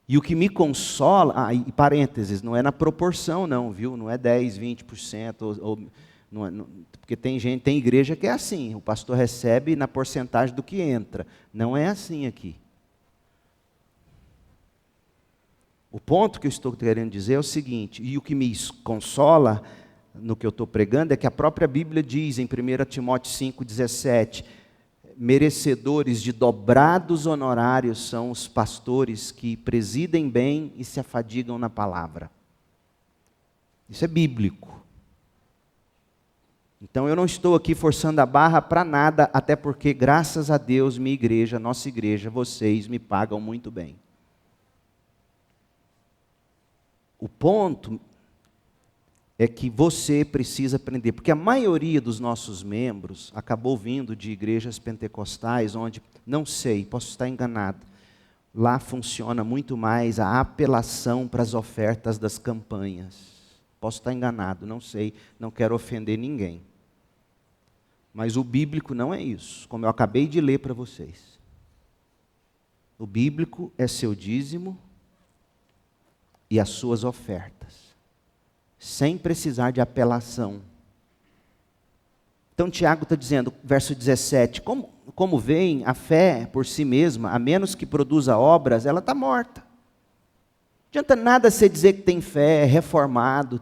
Speaker 1: E o que me consola, e parênteses, não é na proporção não, viu? Não é 10, 20%, porque tem igreja que é assim, o pastor recebe na porcentagem do que entra. Não é assim aqui. O ponto que eu estou querendo dizer é o seguinte, e o que me consola no que eu estou pregando, é que a própria Bíblia diz em 1 Timóteo 5,17, merecedores de dobrados honorários são os pastores que presidem bem e se afadigam na palavra. Isso é bíblico. Então eu não estou aqui forçando a barra para nada, até porque, graças a Deus, minha igreja, nossa igreja, vocês me pagam muito bem. O ponto é que você precisa aprender, porque a maioria dos nossos membros acabou vindo de igrejas pentecostais, onde, não sei, posso estar enganado, lá funciona muito mais a apelação para as ofertas das campanhas. Posso estar enganado, não sei, não quero ofender ninguém. Mas o bíblico não é isso, como eu acabei de ler para vocês. O bíblico é seu dízimo e as suas ofertas, sem precisar de apelação. Então Tiago está dizendo, verso 17, como veem, a fé por si mesma, a menos que produza obras, ela está morta. Não adianta nada você dizer que tem fé, é reformado,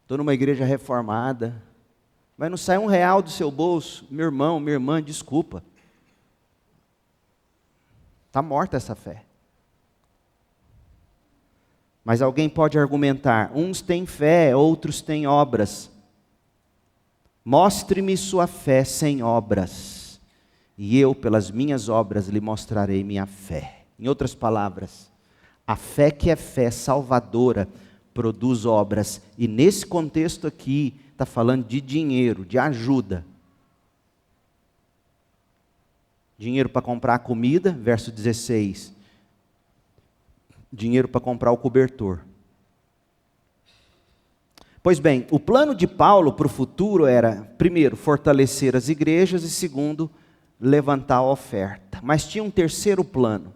Speaker 1: estou numa igreja reformada, mas não sai R$1 do seu bolso, meu irmão, minha irmã, desculpa. Está morta essa fé. Mas alguém pode argumentar, uns têm fé, outros têm obras. Mostre-me sua fé sem obras, e eu, pelas minhas obras, lhe mostrarei minha fé. Em outras palavras, a fé que é fé salvadora produz obras. E nesse contexto aqui, está falando de dinheiro, de ajuda. Dinheiro para comprar a comida, verso 16. Dinheiro para comprar o cobertor. Pois bem, o plano de Paulo para o futuro era, primeiro, fortalecer as igrejas e segundo, levantar a oferta. Mas tinha um terceiro plano.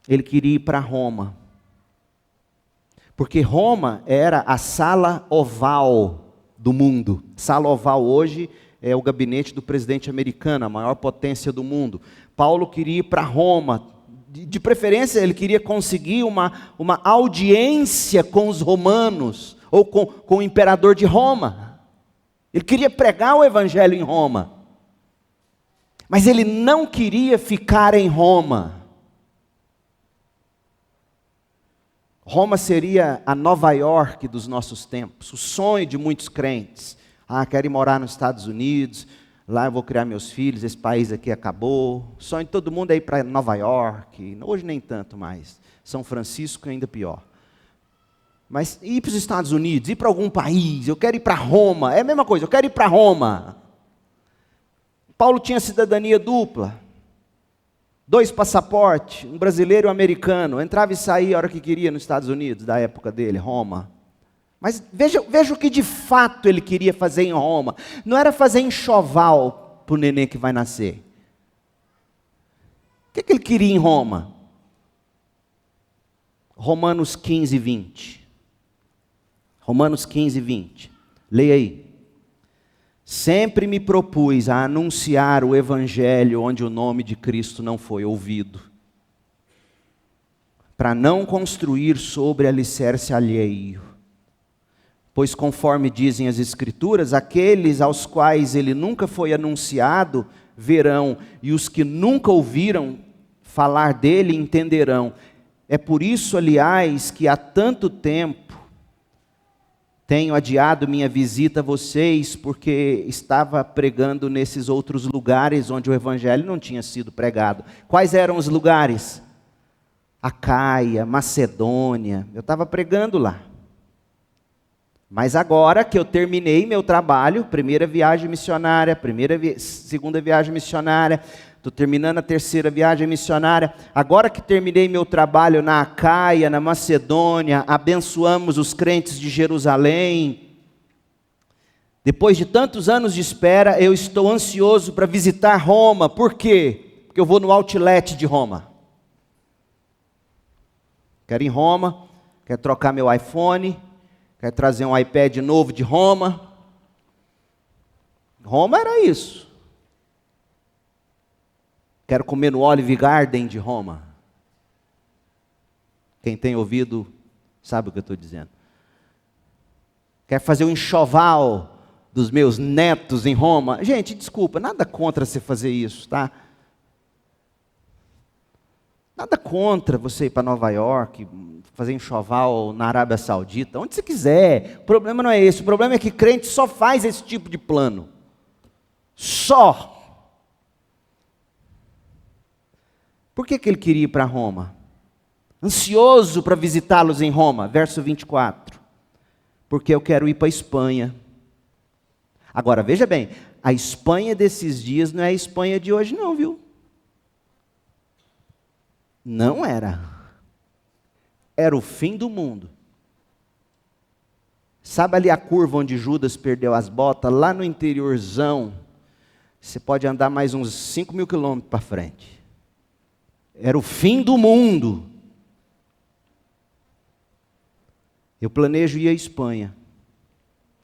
Speaker 1: Ele queria ir para Roma. Porque Roma era a sala oval do mundo. Sala oval hoje é o gabinete do presidente americano, a maior potência do mundo. Paulo queria ir para Roma. De preferência, ele queria conseguir uma audiência com os romanos, ou com o imperador de Roma. Ele queria pregar o evangelho em Roma. Mas ele não queria ficar em Roma. Roma seria a Nova York dos nossos tempos, o sonho de muitos crentes. Quero ir morar nos Estados Unidos, lá eu vou criar meus filhos, esse país aqui acabou. O sonho de todo mundo é ir para Nova York, hoje nem tanto mais. São Francisco ainda pior. Mas ir para os Estados Unidos, ir para algum país, eu quero ir para Roma, é a mesma coisa, eu quero ir para Roma. Paulo tinha cidadania dupla. 2 passaportes, um brasileiro e um americano, entrava e saía a hora que queria nos Estados Unidos, da época dele, Roma. Mas veja o que de fato ele queria fazer em Roma. Não era fazer enxoval para o neném que vai nascer. O que ele queria em Roma? Romanos 15, 20. Romanos 15, 20. Leia aí. Sempre me propus a anunciar o evangelho onde o nome de Cristo não foi ouvido, para não construir sobre alicerce alheio. Pois conforme dizem as Escrituras, aqueles aos quais ele nunca foi anunciado verão, e os que nunca ouviram falar dele entenderão. É por isso, aliás, que há tanto tempo tenho adiado minha visita a vocês, porque estava pregando nesses outros lugares onde o evangelho não tinha sido pregado. Quais eram os lugares? Acaia, Macedônia, eu estava pregando lá. Mas agora que eu terminei meu trabalho, primeira viagem missionária, segunda viagem missionária, estou terminando a terceira viagem missionária, agora que terminei meu trabalho na Acaia, na Macedônia, abençoamos os crentes de Jerusalém. Depois de tantos anos de espera, eu estou ansioso para visitar Roma. Por quê? Porque eu vou no outlet de Roma. Quero ir em Roma, quero trocar meu iPhone, quero trazer um iPad novo de Roma. Roma era isso. Quero comer no Olive Garden de Roma. Quem tem ouvido sabe o que eu estou dizendo. Quero fazer um enxoval dos meus netos em Roma. Gente, desculpa, nada contra você fazer isso, tá? Nada contra você ir para Nova York, fazer enxoval na Arábia Saudita, onde você quiser. O problema não é esse. O problema é que crente só faz esse tipo de plano. Só. Por que ele queria ir para Roma? Ansioso para visitá-los em Roma, verso 24. Porque eu quero ir para a Espanha. Agora, veja bem, a Espanha desses dias não é a Espanha de hoje não, viu? Não era. Era o fim do mundo. Sabe ali a curva onde Judas perdeu as botas? Lá no interiorzão, você pode andar mais uns 5.000 quilômetros para frente. Era o fim do mundo. Eu planejo ir à Espanha.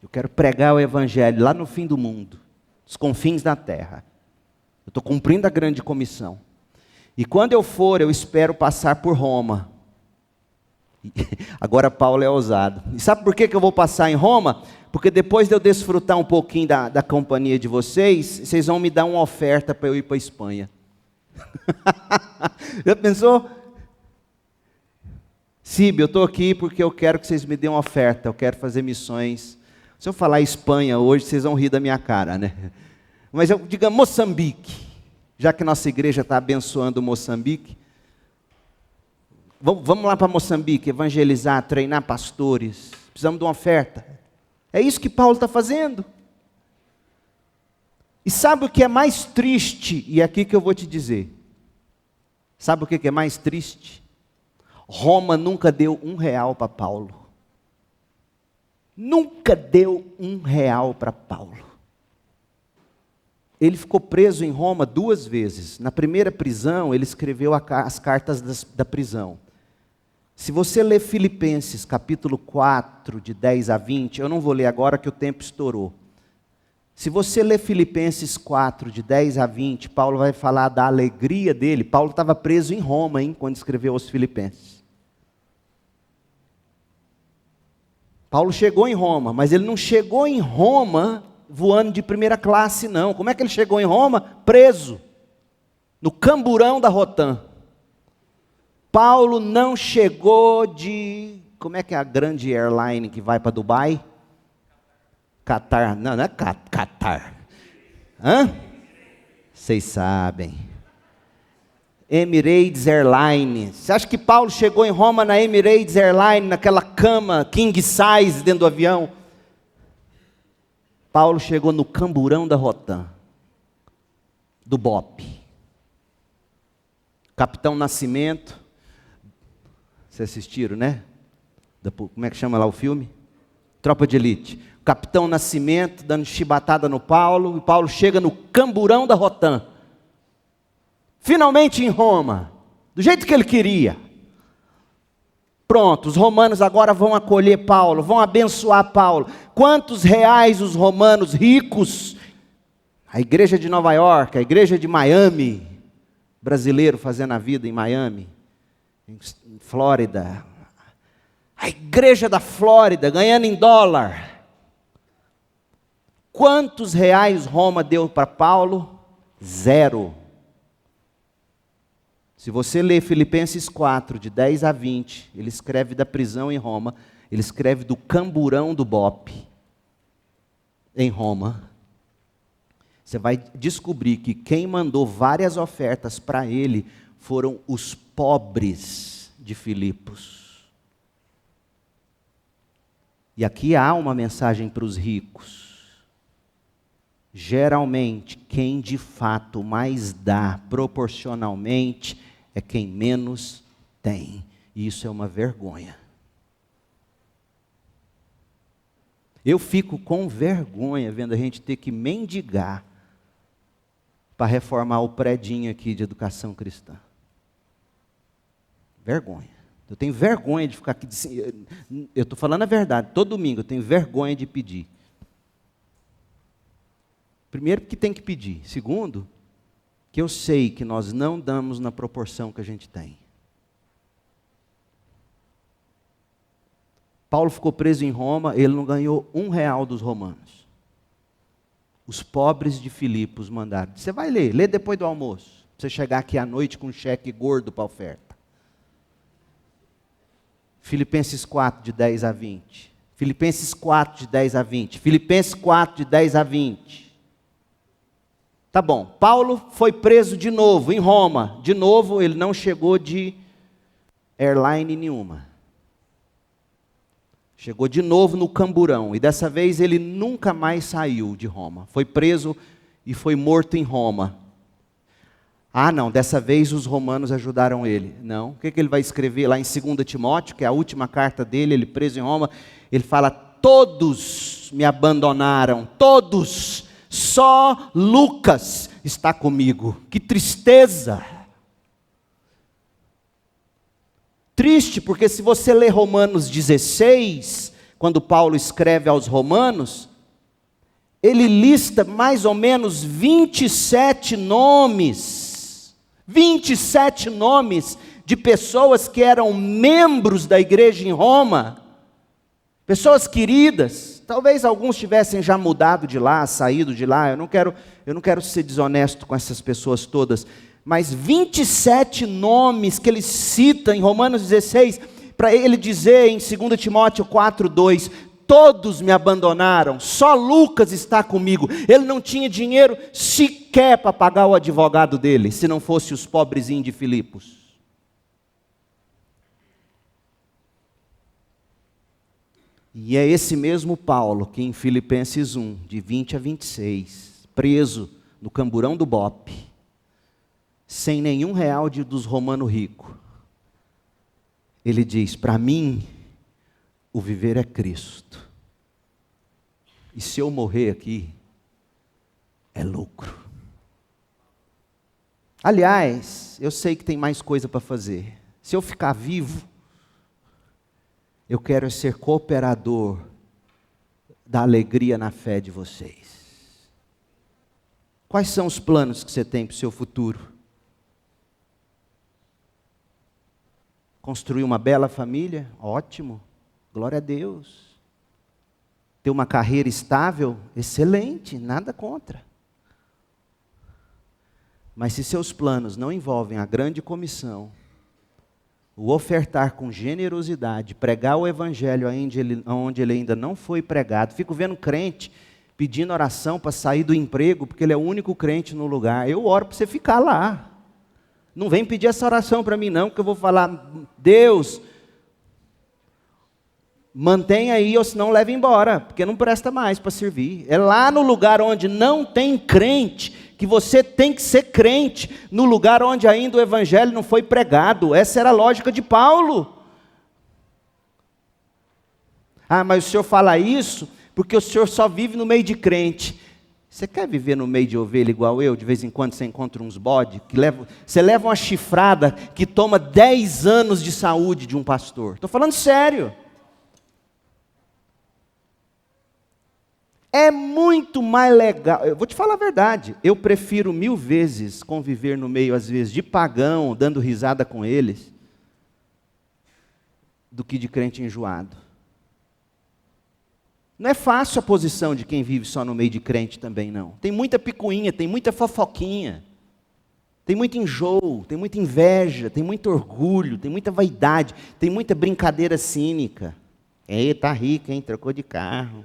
Speaker 1: Eu quero pregar o evangelho lá no fim do mundo, os confins da terra. Eu estou cumprindo a grande comissão. E quando eu for, eu espero passar por Roma. Agora Paulo é ousado. E sabe por que eu vou passar em Roma? Porque depois de eu desfrutar um pouquinho da companhia de vocês, vocês vão me dar uma oferta para eu ir para a Espanha. Já pensou? Síbio, eu estou aqui porque eu quero que vocês me dêem uma oferta. Eu quero fazer missões. Se eu falar Espanha hoje, vocês vão rir da minha cara, né? Mas eu diga Moçambique. Já que nossa igreja está abençoando Moçambique. Vamos lá para Moçambique, evangelizar, treinar pastores. Precisamos de uma oferta. É isso que Paulo está fazendo. E sabe o que é mais triste? E é aqui que eu vou te dizer. Sabe o que é mais triste? Roma nunca deu R$1 para Paulo. Nunca deu R$1 para Paulo. Ele ficou preso em Roma 2 vezes. Na primeira prisão, ele escreveu as cartas da prisão. Se você ler Filipenses, capítulo 4, de 10 a 20, eu não vou ler agora que o tempo estourou. Se você ler Filipenses 4, de 10 a 20, Paulo vai falar da alegria dele. Paulo estava preso em Roma, quando escreveu aos Filipenses. Paulo chegou em Roma, mas ele não chegou em Roma voando de primeira classe, não. Como é que ele chegou em Roma? Preso, no camburão da Rotan. Paulo não chegou de... Como é que é a grande airline que vai para Dubai? Qatar. Não é Qatar. Hã? Vocês sabem. Emirates Airlines. Você acha que Paulo chegou em Roma na Emirates Airlines, naquela cama king size dentro do avião? Paulo chegou no camburão da Rotan, do BOP. Capitão Nascimento. Vocês assistiram, né? Como é que chama lá o filme? Tropa de Elite. O Capitão Nascimento dando chibatada no Paulo, e Paulo chega no camburão da Rotan. Finalmente em Roma, do jeito que ele queria. Pronto, os romanos agora vão acolher Paulo, vão abençoar Paulo. Quantos reais os romanos ricos, a igreja de Nova York, a igreja de Miami, brasileiro fazendo a vida em Miami, em Flórida, a igreja da Flórida ganhando em dólar. Quantos reais Roma deu para Paulo? 0. Se você ler Filipenses 4, de 10 a 20, ele escreve da prisão em Roma, ele escreve do camburão do BOP em Roma. Você vai descobrir que quem mandou várias ofertas para ele foram os pobres de Filipos. E aqui há uma mensagem para os ricos. Geralmente, quem de fato mais dá proporcionalmente é quem menos tem. E isso é uma vergonha. Eu fico com vergonha vendo a gente ter que mendigar para reformar o predinho aqui de educação cristã. Vergonha. Eu tenho vergonha de ficar aqui. Eu estou falando a verdade. Todo domingo eu tenho vergonha de pedir. Primeiro, porque tem que pedir. Segundo, que eu sei que nós não damos na proporção que a gente tem. Paulo ficou preso em Roma, ele não ganhou R$1 dos romanos. Os pobres de Filipos mandaram. Você vai ler, lê depois do almoço. Pra você chegar aqui à noite com um cheque gordo para oferta. Filipenses 4, de 10 a 20. Filipenses 4, de 10 a 20. Filipenses 4, de 10 a 20. Tá bom, Paulo foi preso de novo em Roma. De novo, ele não chegou de airline nenhuma. Chegou de novo no camburão. E dessa vez ele nunca mais saiu de Roma. Foi preso e foi morto em Roma. Ah, não, dessa vez os romanos ajudaram ele. Não, o que ele vai escrever lá em 2 Timóteo, que é a última carta dele, ele preso em Roma, ele fala: todos me abandonaram, todos, só Lucas está comigo. Que tristeza! Triste, porque se você ler Romanos 16, quando Paulo escreve aos Romanos, ele lista mais ou menos 27 nomes, 27 nomes de pessoas que eram membros da igreja em Roma, pessoas queridas. Talvez alguns tivessem já mudado de lá, saído de lá. Eu não quero ser desonesto com essas pessoas todas, mas 27 nomes que ele cita em Romanos 16, para ele dizer em 2 Timóteo 4:2, todos me abandonaram, só Lucas está comigo. Ele não tinha dinheiro sequer para pagar o advogado dele, se não fosse os pobrezinhos de Filipos. E é esse mesmo Paulo que em Filipenses 1, de 20 a 26, preso no camburão do Bope, sem nenhum real dos romanos ricos, ele diz, para mim, o viver é Cristo. E se eu morrer aqui, é lucro. Aliás, eu sei que tem mais coisa para fazer. Se eu ficar vivo, eu quero ser cooperador da alegria na fé de vocês. Quais são os planos que você tem para o seu futuro? Construir uma bela família? Ótimo, glória a Deus. Ter uma carreira estável? Excelente, nada contra. Mas se seus planos não envolvem a grande comissão, o ofertar com generosidade, pregar o evangelho onde ele ainda não foi pregado. Fico vendo crente pedindo oração para sair do emprego, porque ele é o único crente no lugar. Eu oro para você ficar lá. Não vem pedir essa oração para mim não, que eu vou falar, Deus, mantenha aí, ou senão leva embora, porque não presta mais para servir. É lá no lugar onde não tem crente, que você tem que ser crente, no lugar onde ainda o evangelho não foi pregado. Essa era a lógica de Paulo. Ah, mas o senhor fala isso, porque o senhor só vive no meio de crente. Você quer viver no meio de ovelha igual eu? De vez em quando você encontra uns bode, você leva uma chifrada que toma 10 anos de saúde de um pastor. Estou falando sério. É muito mais legal, eu vou te falar a verdade, eu prefiro 1000 vezes conviver no meio, às vezes, de pagão, dando risada com eles, do que de crente enjoado. Não é fácil a posição de quem vive só no meio de crente também, não. Tem muita picuinha, tem muita fofoquinha, tem muito enjoo, tem muita inveja, tem muito orgulho, tem muita vaidade, tem muita brincadeira cínica. Ei, tá rico, hein? Trocou de carro.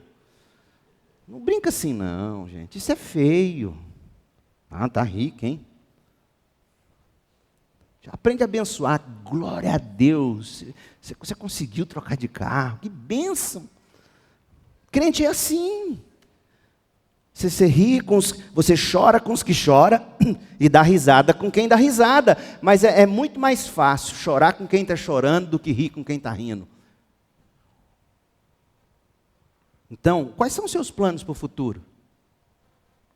Speaker 1: Não brinca assim não, gente. Isso é feio. Ah, tá rico, hein? Aprende a abençoar. Glória a Deus. Você conseguiu trocar de carro. Que bênção. Crente é assim. Você ri você chora com os que choram e dá risada com quem dá risada. Mas é muito mais fácil chorar com quem está chorando do que rir com quem está rindo. Então, quais são os seus planos para o futuro?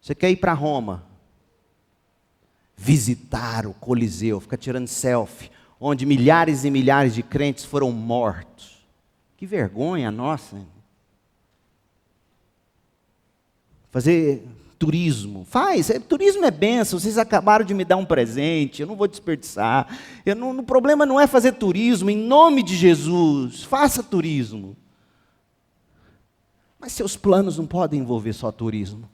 Speaker 1: Você quer ir para Roma? Visitar o Coliseu, ficar tirando selfie, onde milhares e milhares de crentes foram mortos. Que vergonha nossa. Fazer turismo. Turismo é bênção, vocês acabaram de me dar um presente, eu não vou desperdiçar. O problema não é fazer turismo, em nome de Jesus, faça turismo. Mas seus planos não podem envolver só turismo.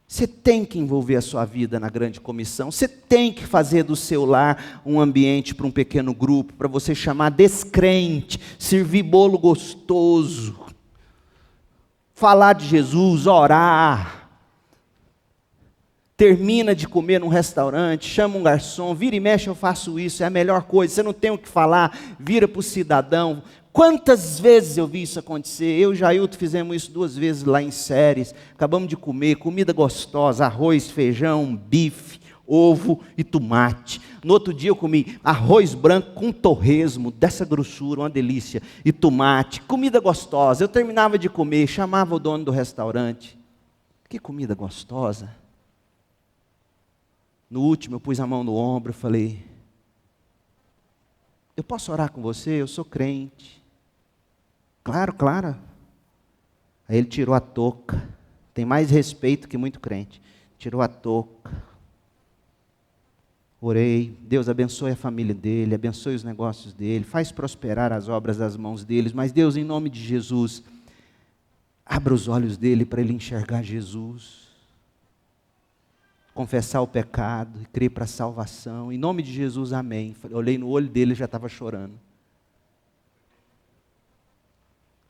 Speaker 1: Você tem que envolver a sua vida na grande comissão. Você tem que fazer do seu lar um ambiente para um pequeno grupo, para você chamar descrente, servir bolo gostoso, falar de Jesus, orar. Termina de comer num restaurante, chama um garçom, vira e mexe, eu faço isso, é a melhor coisa. Você não tem o que falar, vira para o cidadão. Quantas vezes eu vi isso acontecer? Eu e Jailton fizemos isso 2 vezes lá em Séries. Acabamos de comer, comida gostosa, arroz, feijão, bife, ovo e tomate. No outro dia eu comi arroz branco com torresmo, dessa grossura, uma delícia, e tomate, comida gostosa. Eu terminava de comer, chamava o dono do restaurante. Que comida gostosa. No último eu pus a mão no ombro e falei, eu posso orar com você? Eu sou crente. Claro, claro. Aí ele tirou a touca. Tem mais respeito que muito crente. Tirou a touca. Orei. Deus abençoe a família dele, abençoe os negócios dele, faz prosperar as obras das mãos deles. Mas Deus, em nome de Jesus, abra os olhos dele para ele enxergar Jesus. Confessar o pecado e crer para a salvação. Em nome de Jesus, amém. Olhei no olho dele e já estava chorando.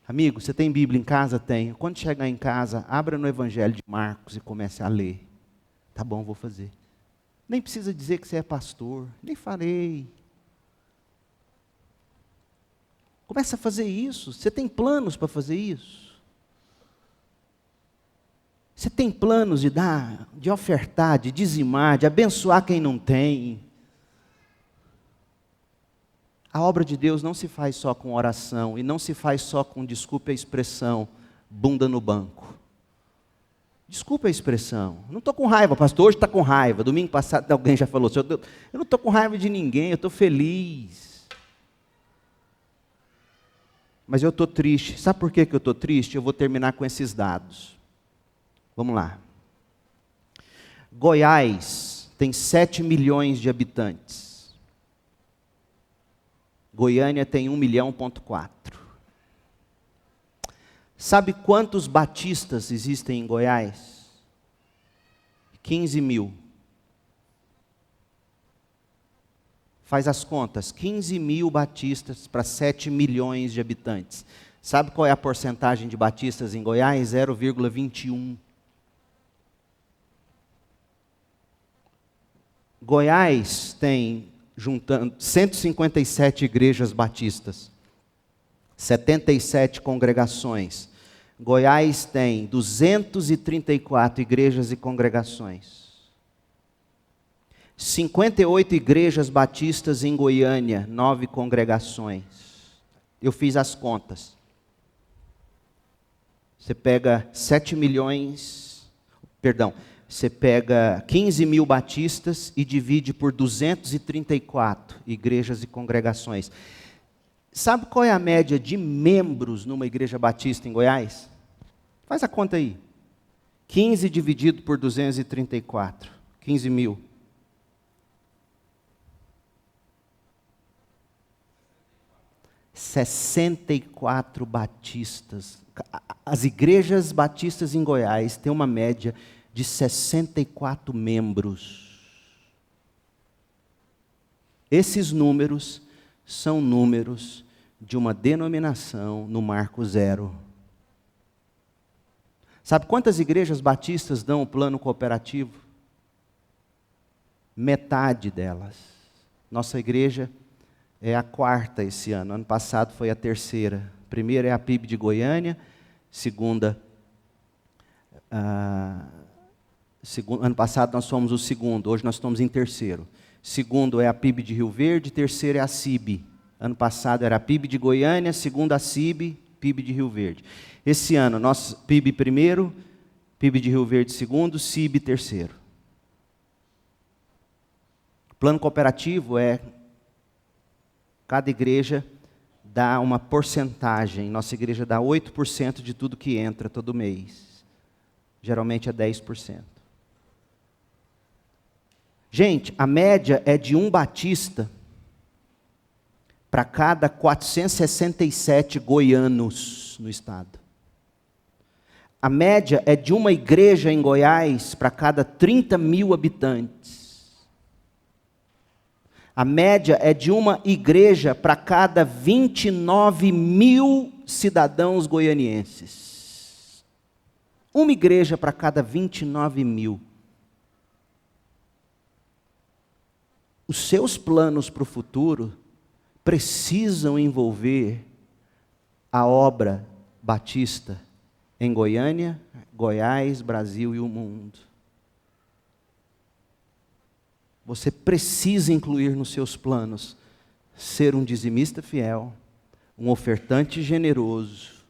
Speaker 1: Amigo, você tem Bíblia em casa? Tenho. Quando chegar em casa, abra no Evangelho de Marcos e comece a ler. Tá bom, vou fazer. Nem precisa dizer que você é pastor. Nem falei. Comece a fazer isso. Você tem planos para fazer isso? Você tem planos de dar, de ofertar, de dizimar, de abençoar quem não tem? A obra de Deus não se faz só com oração e não se faz só com, desculpe a expressão, bunda no banco. Desculpe a expressão. Não estou com raiva, pastor, hoje está com raiva. Domingo passado alguém já falou, eu não estou com raiva de ninguém, eu estou feliz. Mas eu estou triste. Sabe por que eu estou triste? Eu vou terminar com esses dados. Vamos lá. Goiás tem 7 milhões de habitantes. Goiânia tem 1,4 milhão. Sabe quantos batistas existem em Goiás? 15 mil. Faz as contas, 15 mil batistas para 7 milhões de habitantes. Sabe qual é a porcentagem de batistas em Goiás? 0,21. Goiás tem, juntando, 157 igrejas batistas, 77 congregações. Goiás tem 234 igrejas e congregações. 58 igrejas batistas em Goiânia, 9 congregações. Eu fiz as contas. Você pega 7 milhões, perdão, você pega 15 mil batistas e divide por 234 igrejas e congregações. Sabe qual é a média de membros numa igreja batista em Goiás? Faz a conta aí. 15 dividido por 234. 15 mil. ...64 batistas. As igrejas batistas em Goiás têm uma média de 64 membros. Esses números são números de uma denominação no Marco Zero. Sabe quantas igrejas batistas dão o plano cooperativo? Metade delas. Nossa igreja é a 4ª esse ano. Ano passado foi a 3ª. A primeira é a PIB de Goiânia, segunda... ano passado nós fomos o 2º, hoje nós estamos em 3º. Segundo é a PIB de Rio Verde, 3º é a CIB. Ano passado era a PIB de Goiânia, segunda a CIB, PIB de Rio Verde. Esse ano, nosso PIB primeiro, PIB de Rio Verde segundo, CIB terceiro. O plano cooperativo é, cada igreja dá uma porcentagem. Nossa igreja dá 8% de tudo que entra todo mês. Geralmente é 10%. Gente, a média é de um batista para cada 467 goianos no estado. A média é de uma igreja em Goiás para cada 30 mil habitantes. A média é de uma igreja para cada 29 mil cidadãos goianienses. Uma igreja para cada 29 mil. Os seus planos para o futuro precisam envolver a obra batista em Goiânia, Goiás, Brasil e o mundo. Você precisa incluir nos seus planos ser um dizimista fiel, um ofertante generoso,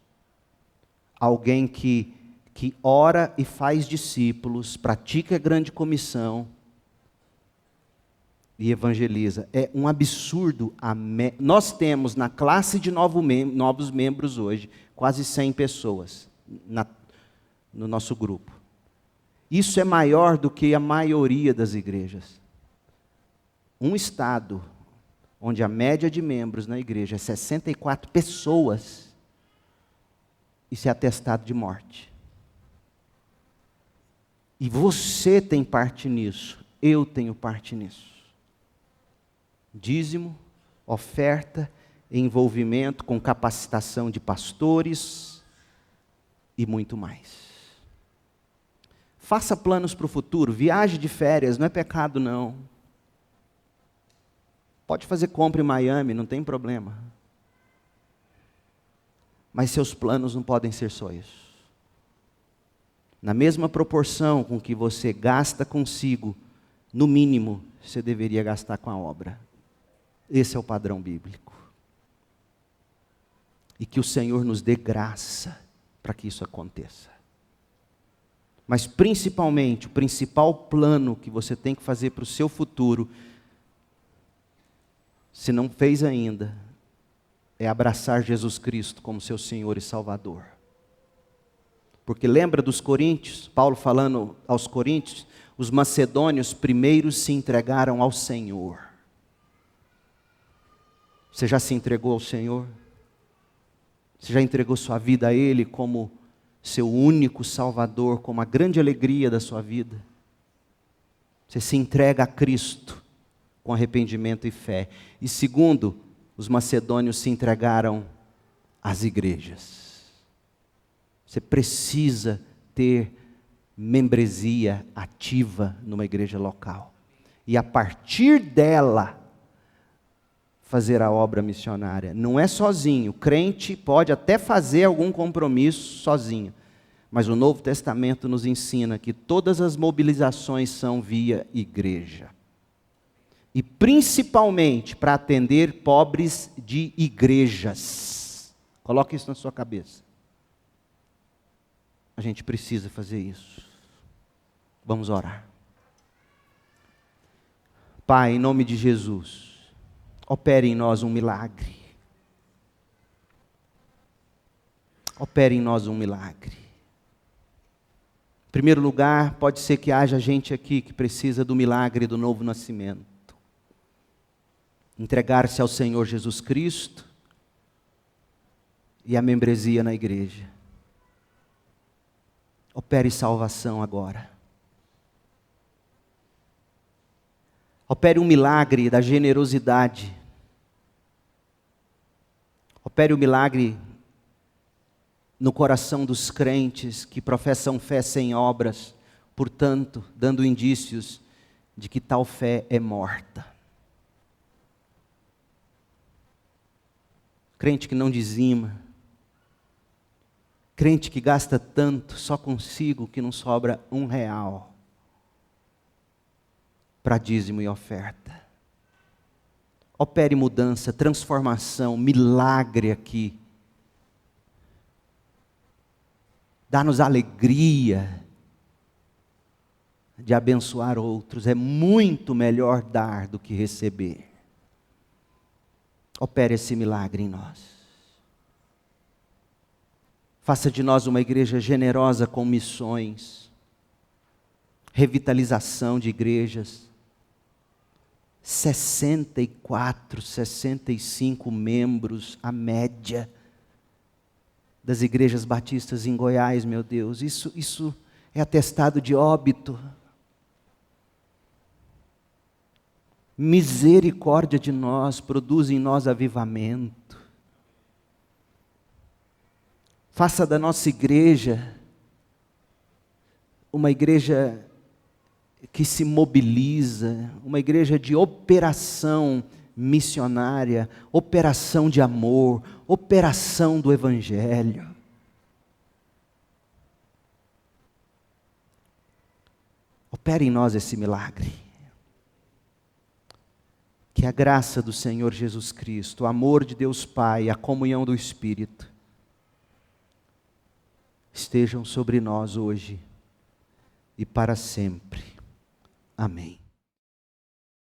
Speaker 1: alguém que ora e faz discípulos, pratica a grande comissão e evangeliza. É um absurdo. Nós temos na classe de novos membros hoje quase 100 pessoas no nosso grupo. Isso é maior do que a maioria das igrejas. Um estado onde a média de membros na igreja é 64 pessoas, isso é atestado de morte. E você tem parte nisso, eu tenho parte nisso. Dízimo, oferta, envolvimento com capacitação de pastores e muito mais. Faça planos para o futuro, viaje de férias, não é pecado não. Pode fazer compra em Miami, não tem problema. Mas seus planos não podem ser só isso. Na mesma proporção com que você gasta consigo, no mínimo, você deveria gastar com a obra. Esse é o padrão bíblico. E que o Senhor nos dê graça para que isso aconteça. Mas principalmente, o principal plano que você tem que fazer para o seu futuro, se não fez ainda, é abraçar Jesus Cristo como seu Senhor e Salvador. Porque lembra dos coríntios, Paulo falando aos coríntios, os macedônios primeiro se entregaram ao Senhor. Você já se entregou ao Senhor? Você já entregou sua vida a Ele como seu único Salvador, como a grande alegria da sua vida? Você se entrega a Cristo com arrependimento e fé. E segundo, os macedônios se entregaram às igrejas. Você precisa ter membresia ativa numa igreja local. E a partir dela, fazer a obra missionária. Não é sozinho. O crente pode até fazer algum compromisso sozinho. Mas o Novo Testamento nos ensina que todas as mobilizações são via igreja. E principalmente para atender pobres de igrejas. Coloque isso na sua cabeça. A gente precisa fazer isso. Vamos orar. Pai, em nome de Jesus, opere em nós um milagre. Opere em nós um milagre. Em primeiro lugar, pode ser que haja gente aqui que precisa do milagre do novo nascimento. Entregar-se ao Senhor Jesus Cristo e a membresia na igreja. Opere salvação agora. Opere um milagre da generosidade. Opere o milagre no coração dos crentes que professam fé sem obras, portanto, dando indícios de que tal fé é morta. Crente que não dizima, crente que gasta tanto só consigo que não sobra R$1 para dízimo e oferta. Opere mudança, transformação, milagre aqui. Dá-nos alegria de abençoar outros. É muito melhor dar do que receber. Opere esse milagre em nós. Faça de nós uma igreja generosa com missões, revitalização de igrejas. 64, 65 membros, a média das igrejas batistas em Goiás, meu Deus. Isso é atestado de óbito. Misericórdia de nós, produz em nós avivamento. Faça da nossa igreja uma igreja que se mobiliza, uma igreja de operação missionária, operação de amor, operação do Evangelho. Opere em nós esse milagre. Que a graça do Senhor Jesus Cristo, o amor de Deus Pai, a comunhão do Espírito, estejam sobre nós hoje e para sempre. Amém.